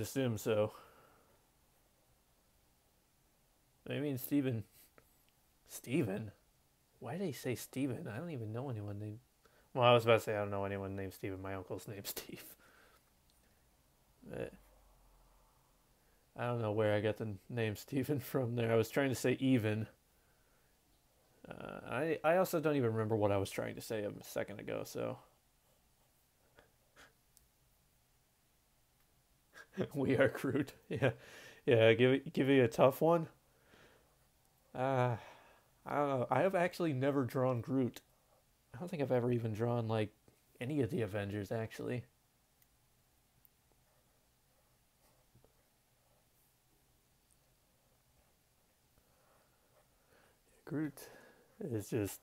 assume so. I mean, Steven? Why did he say Steven? I don't even know anyone named... Well, I was about to say I don't know anyone named Steven. My uncle's name's Steve. But I don't know where I got the name Steven from there. I was trying to say even. I also don't even remember what I was trying to say a second ago, so... We are Groot. Yeah. Yeah, give you a tough one. I don't know. I have actually never drawn Groot. I don't think I've ever even drawn like any of the Avengers actually. Groot is just,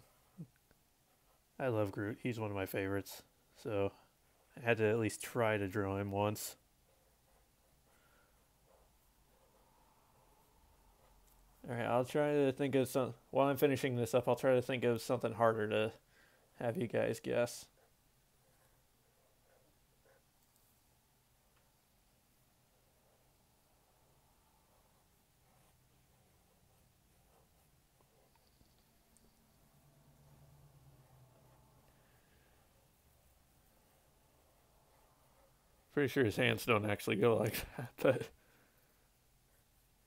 I love Groot. He's one of my favorites. So I had to at least try to draw him once. Alright, I'll try to think of some... While I'm finishing this up, I'll try to think of something harder to have you guys guess. Pretty sure his hands don't actually go like that, but...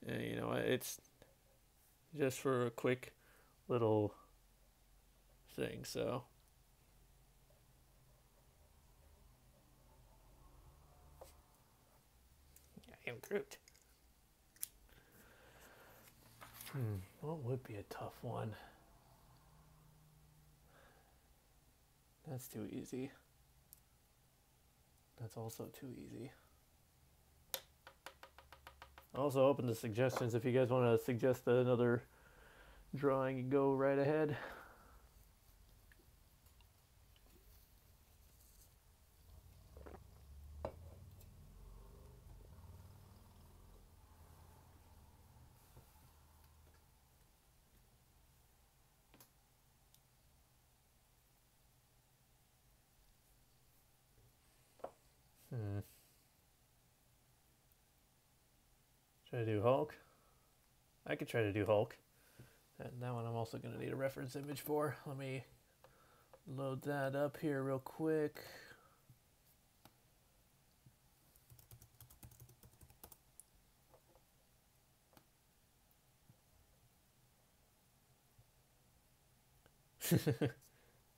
Yeah, you know, it's just for a quick little thing, so... I am Groot. What would be a tough one? That's too easy. That's also too easy. Also open to suggestions. If you guys want to suggest another drawing, go right ahead. Try to do Hulk. I could try to do Hulk. And that one I'm also going to need a reference image for. Let me load that up here real quick.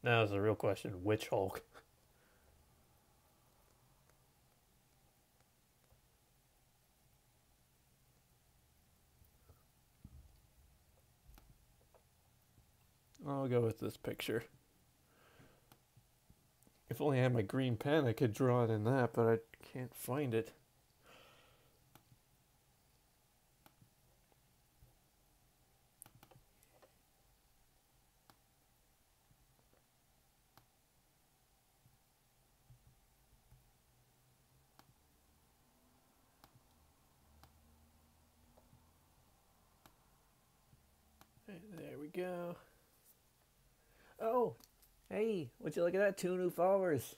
Now is the real question, which Hulk? I'll go with this picture. If only I had my green pen, I could draw it in that, but I can't find it. go. Oh, hey, would you look at that? 2 new followers.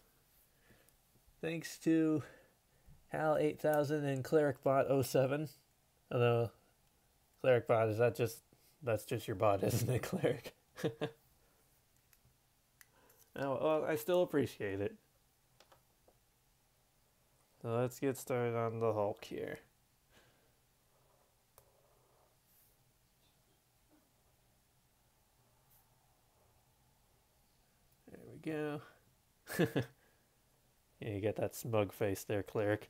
Thanks to Hal8000 and ClericBot07. Although, ClericBot, that's just your bot, isn't it, Cleric? Oh, well, I still appreciate it. So let's get started on the Hulk here. There we go. Yeah, you got that smug face there, Cleric.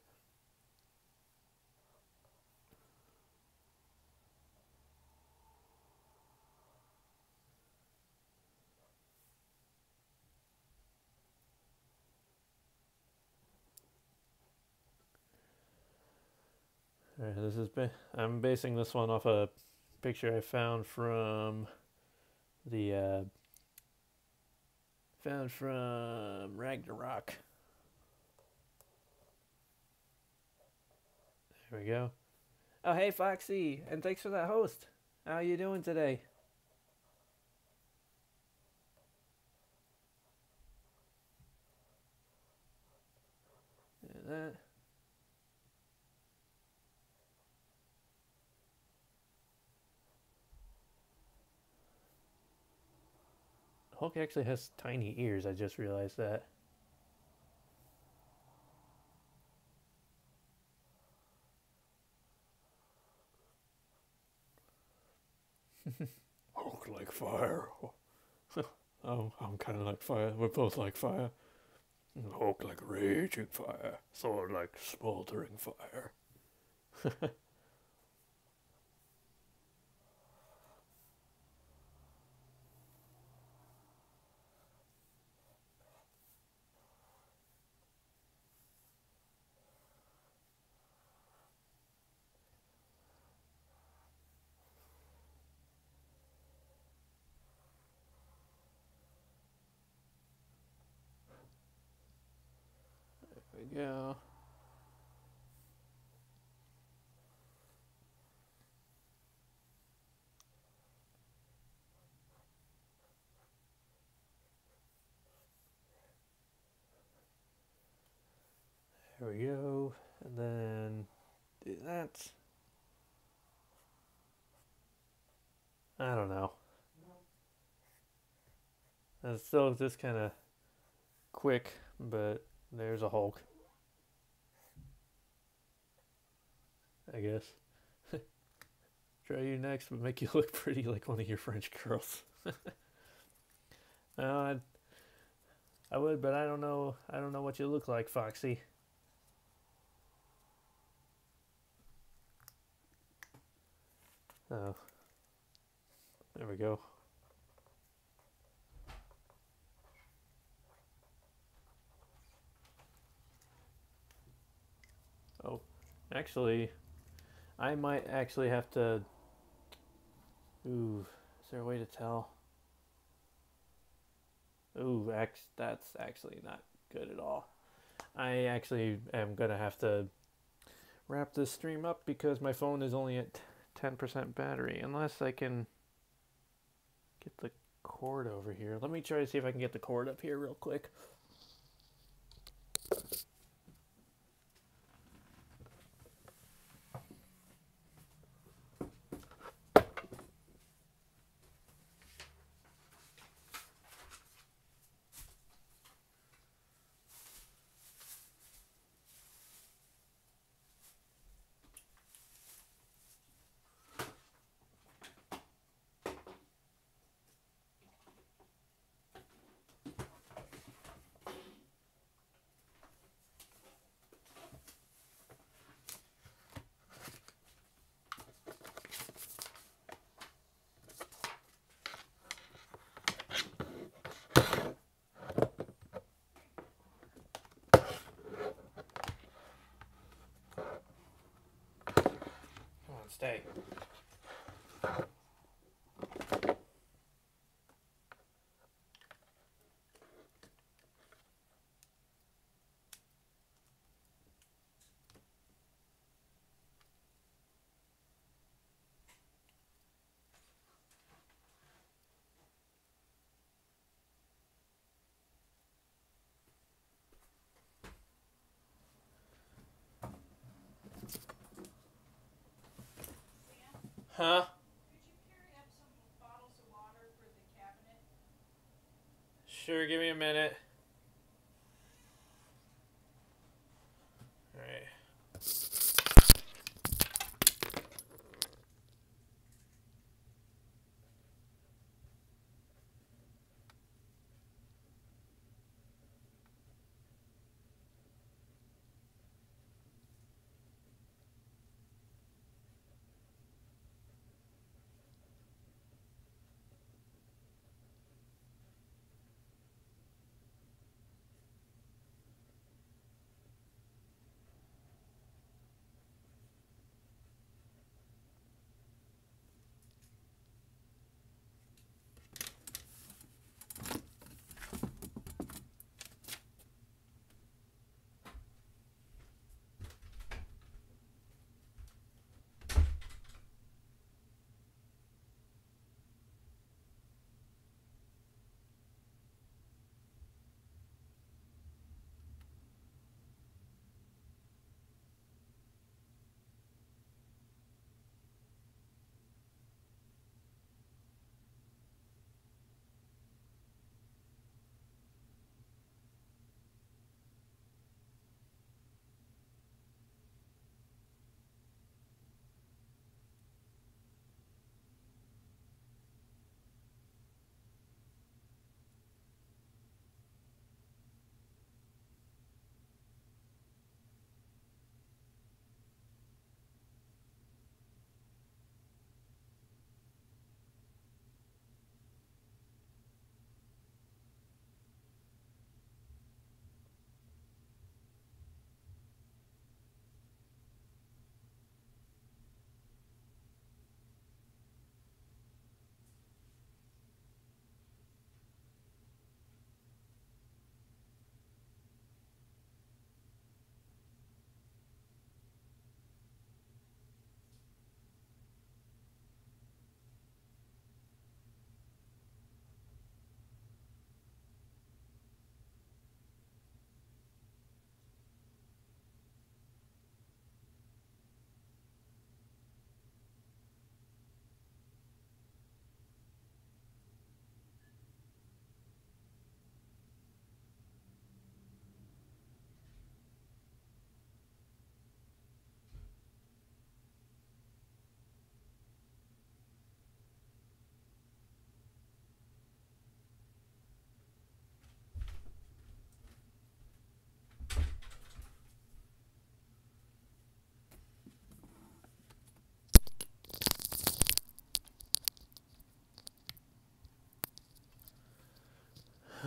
Alright, I'm basing this one off a picture I found from the Ragnarok. There we go. Oh, hey, Foxy, and thanks for that host. How are you doing today? And that. Hulk actually has tiny ears, I just realized that. Hulk like fire. Oh, I'm kind of like fire. We're both like fire. Hulk like raging fire. Thor like smoldering fire. There we go. There we go. And then do that. I don't know. It's still just kind of quick, but there's a Hulk. I guess. Try you next, but make you look pretty like one of your French girls. No, I would, but I don't know. I don't know what you look like, Foxy. Oh, there we go. Oh, actually, I might actually have to. Ooh, is there a way to tell? Ooh, that's actually not good at all. I actually am gonna have to wrap this stream up because my phone is only at 10% battery. Unless I can get the cord over here. Let me try to see if I can get the cord up here real quick. Stay. Huh? Could you carry up some bottles of water for the cabinet? Sure, give me a minute. Alright.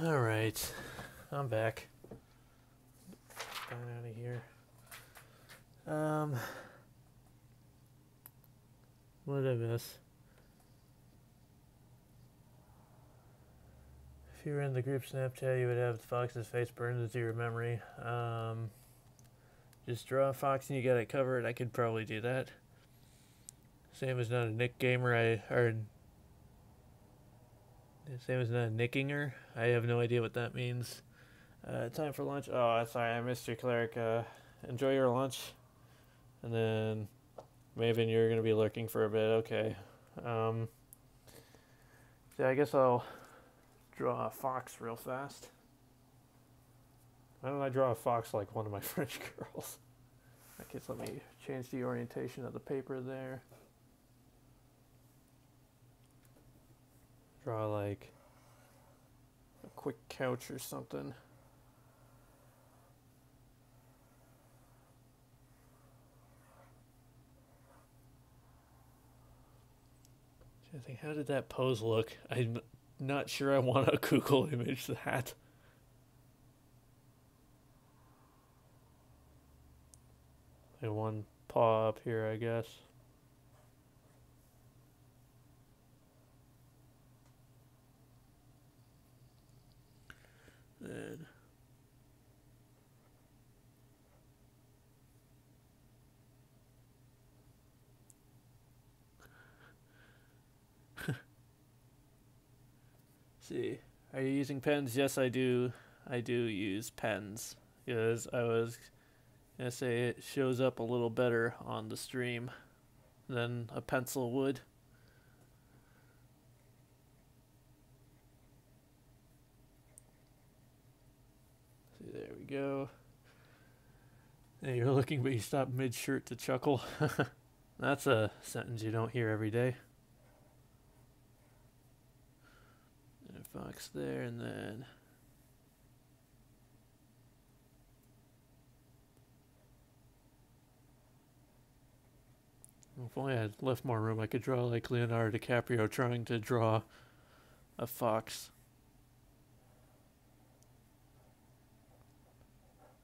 Alright. I'm back. Get out of here. What did I miss? If you were in the group Snapchat, you would have Fox's face burned into your memory. Just draw a fox and you got it covered. I could probably do that. Same as not a Nick gamer. Same as not a Nickinger. I have no idea what that means. Time for lunch. Oh, sorry, I missed you, Cleric. Enjoy your lunch. And then, Maven, you're gonna be lurking for a bit. Okay. Yeah, I guess I'll draw a fox real fast. Why don't I draw a fox like one of my French girls? I guess let me change the orientation of the paper there. Draw like a quick couch or something. I think, how did that pose look? I'm not sure I want to Google image that. And one paw up here, I guess. Then see, are you using pens? Yes, I do. I do use pens because I was gonna say it shows up a little better on the stream than a pencil would. See, there we go. Hey, you're looking, but you stop mid-shirt to chuckle. That's a sentence you don't hear every day. And a fox there, and then... If only I had left more room, I could draw like Leonardo DiCaprio trying to draw a fox.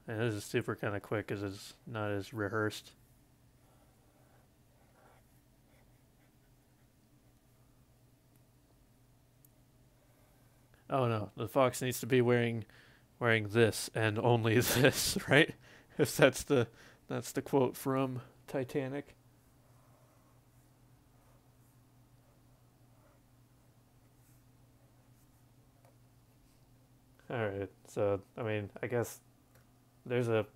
And this is super kind of quick because it's not as rehearsed. Oh no, the fox needs to be wearing this and only this, right? If that's the quote from Titanic. Alright, so, I mean, I guess there's a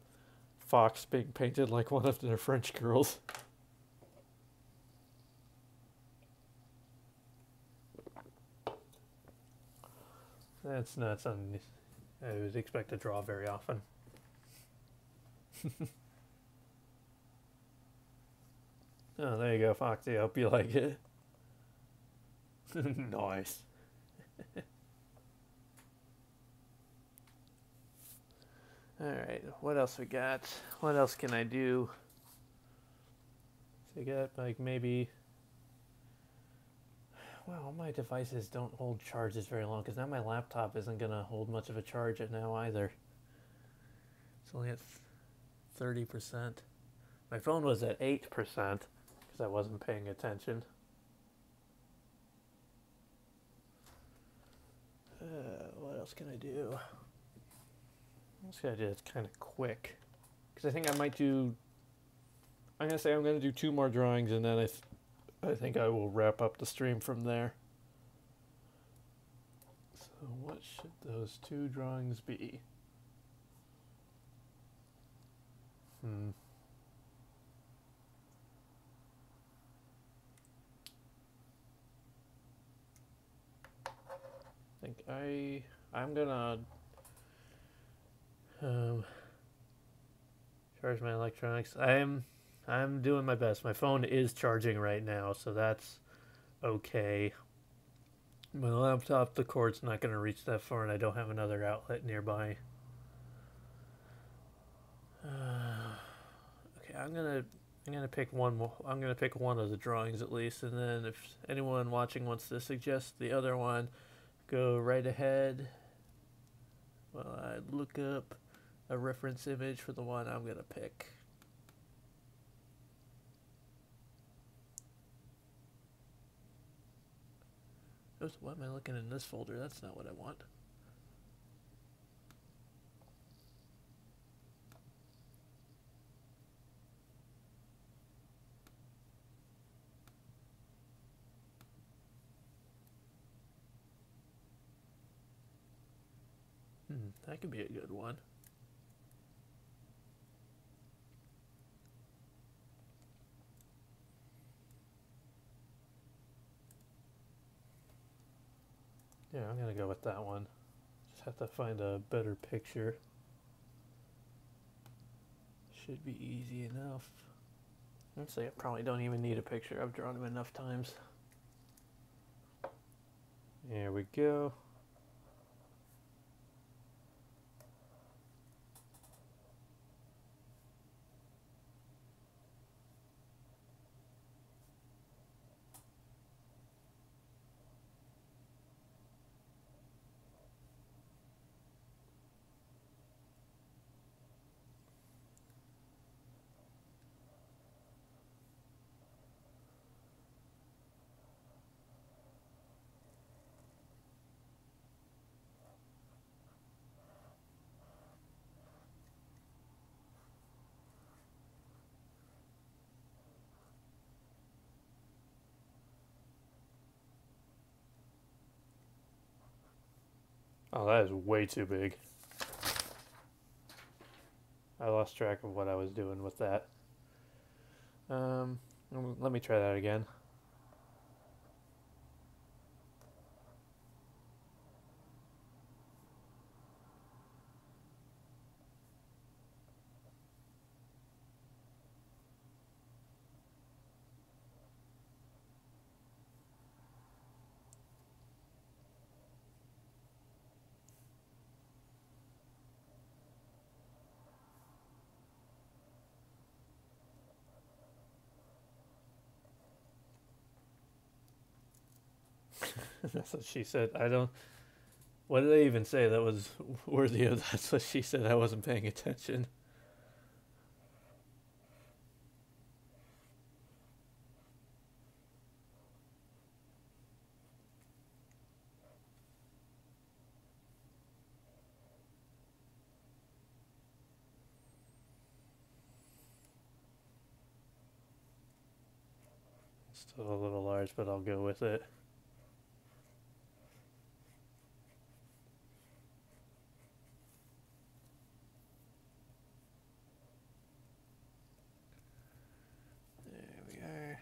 fox being painted like one of the French girls. That's not something I would expect to draw very often. Oh, there you go, Foxy. I hope you like it. Nice. Alright, what else we got? What else can I do? So I got like maybe... Well, my devices don't hold charges very long because now my laptop isn't going to hold much of a charge now either. It's only at 30%. My phone was at 8% because I wasn't paying attention. What else can I do? What else can I do that's kind of quick? Because I think I might do... I'm going to say I'm going to do 2 more drawings and then I think I will wrap up the stream from there. So what should those 2 drawings be? I think I'm gonna charge my electronics. I'm doing my best. My phone is charging right now, so that's okay. My laptop, the cord's not going to reach that far, and I don't have another outlet nearby. Okay, I'm gonna pick one more. I'm gonna pick one of the drawings at least, and then if anyone watching wants to suggest the other one, go right ahead. Well, I look up a reference image for the one I'm gonna pick. Oops, why am I looking in this folder? That's not what I want. That could be a good one. Yeah, I'm gonna go with that one. Just have to find a better picture. Should be easy enough. Honestly, I probably don't even need a picture. I've drawn them enough times. There we go. Oh, that is way too big. I lost track of what I was doing with that. Let me try that again. That's what she said. I don't. What did they even say that was worthy of that's what she said? I wasn't paying attention. Still a little large, but I'll go with it. There we are.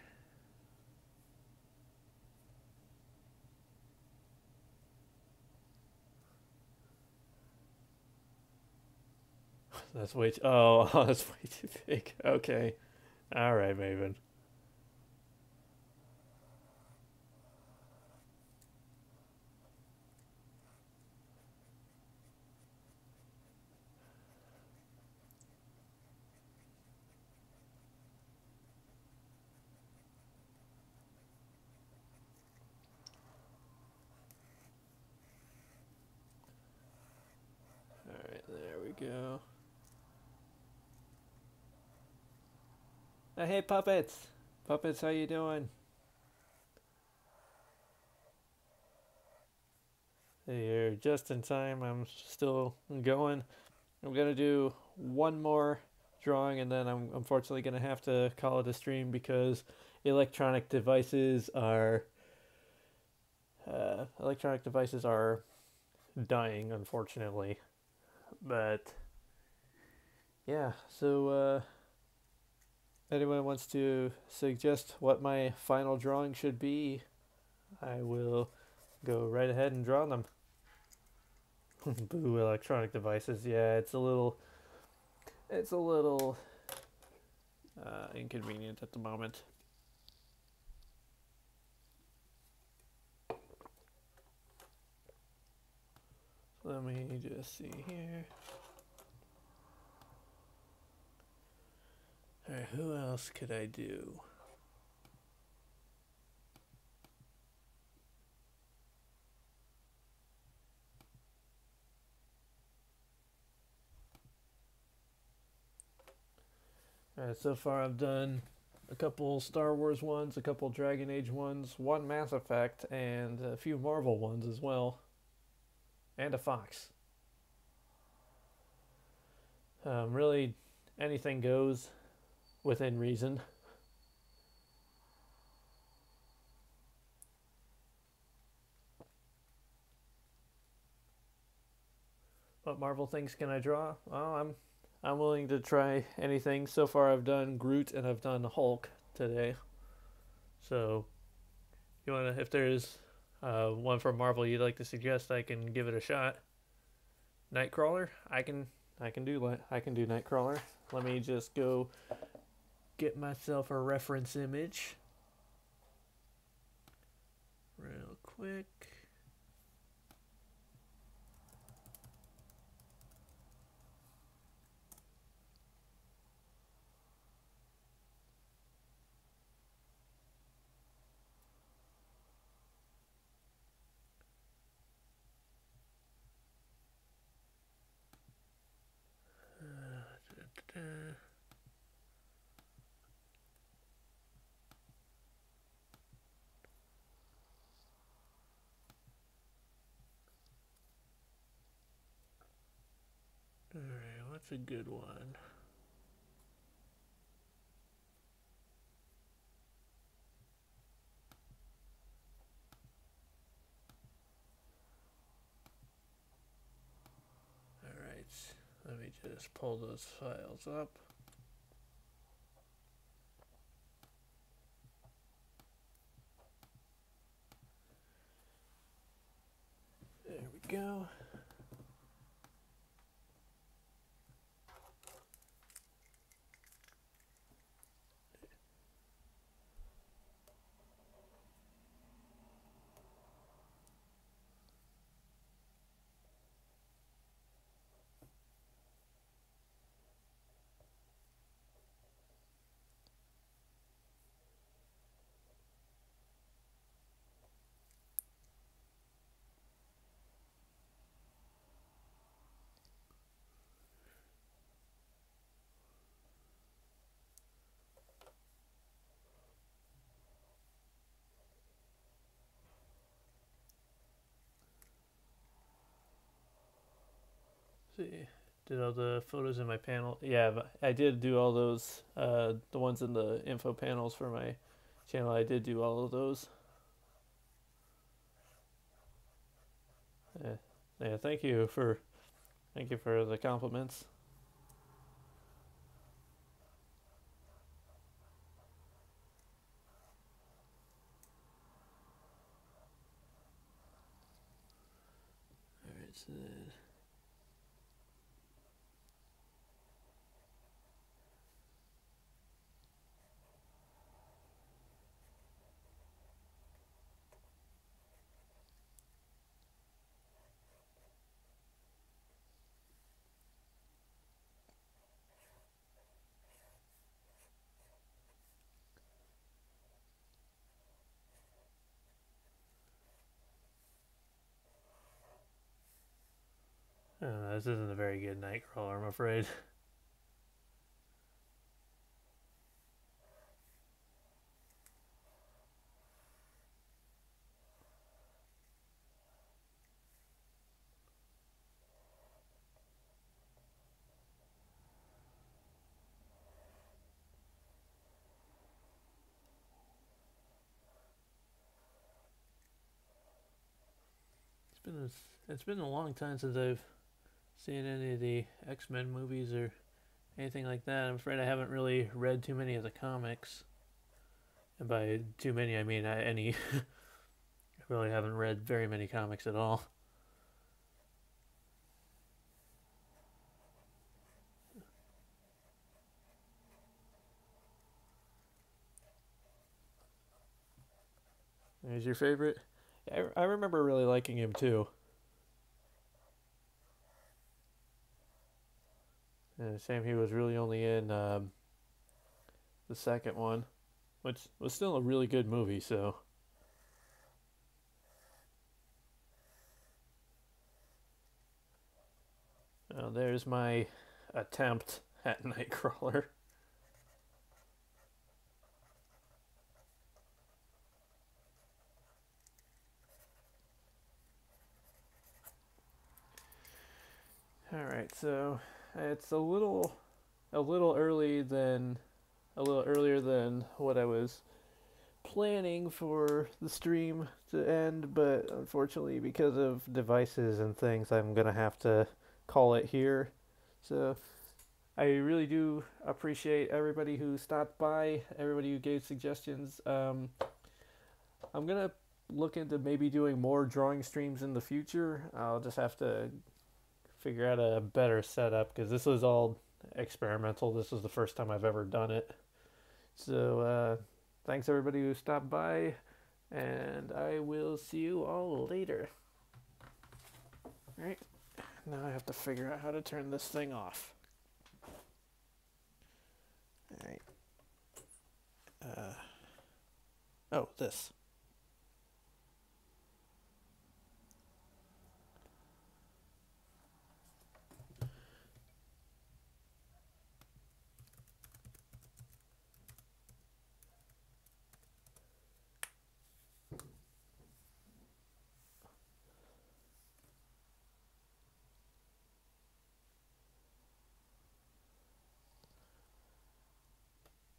That's way too, oh, that's way too big. Okay. All right, Maven. All right, there we go. Hey, puppets. Puppets, how you doing? Hey, you're just in time. I'm still going. I'm gonna do one more drawing, and then I'm unfortunately gonna have to call it a stream because electronic devices are dying, unfortunately. But yeah, so anyone wants to suggest what my final drawing should be, I will go right ahead and draw them. Boo, electronic devices. Yeah, it's a little inconvenient at the moment. Let me just see here. Alright, who else could I do? Alright, so far I've done a couple Star Wars ones, a couple Dragon Age ones, one Mass Effect, and a few Marvel ones as well. And a Fox. Really, anything goes within reason. What Marvel things can I draw? Well, I'm willing to try anything. So far I've done Groot and I've done Hulk today. So you wanna if there's one from Marvel you'd like to suggest, I can give it a shot. Nightcrawler? I can do Nightcrawler. Let me just go get myself a reference image real quick. Alright, what's a good one? Alright, let me just pull those files up. go. See, did all the photos in my panel. Yeah, but I did do all those, the ones in the info panels for my channel. I did do all of those. Yeah, yeah. Thank you for the compliments. All right, so then. This isn't a very good night crawler, I'm afraid. It's been a long time since I've seen any of the X-Men movies or anything like that. I'm afraid I haven't really read too many of the comics. And by too many, I mean any. I really haven't read very many comics at all. Who's your favorite? I remember really liking him too. Sam, he was really only in the second one, which was still a really good movie, so. There's my attempt at Nightcrawler. All right, so it's a little earlier than what I was planning for the stream to end, but unfortunately, because of devices and things, I'm gonna have to call it here. So I really do appreciate everybody who stopped by, everybody who gave suggestions. I'm gonna look into maybe doing more drawing streams in the future. I'll just have to figure out a better setup because this was all experimental. This was the first time I've ever done it. So thanks everybody who stopped by, and I will see you all later. All right, now I have to figure out how to turn this thing off. All right. Oh, this.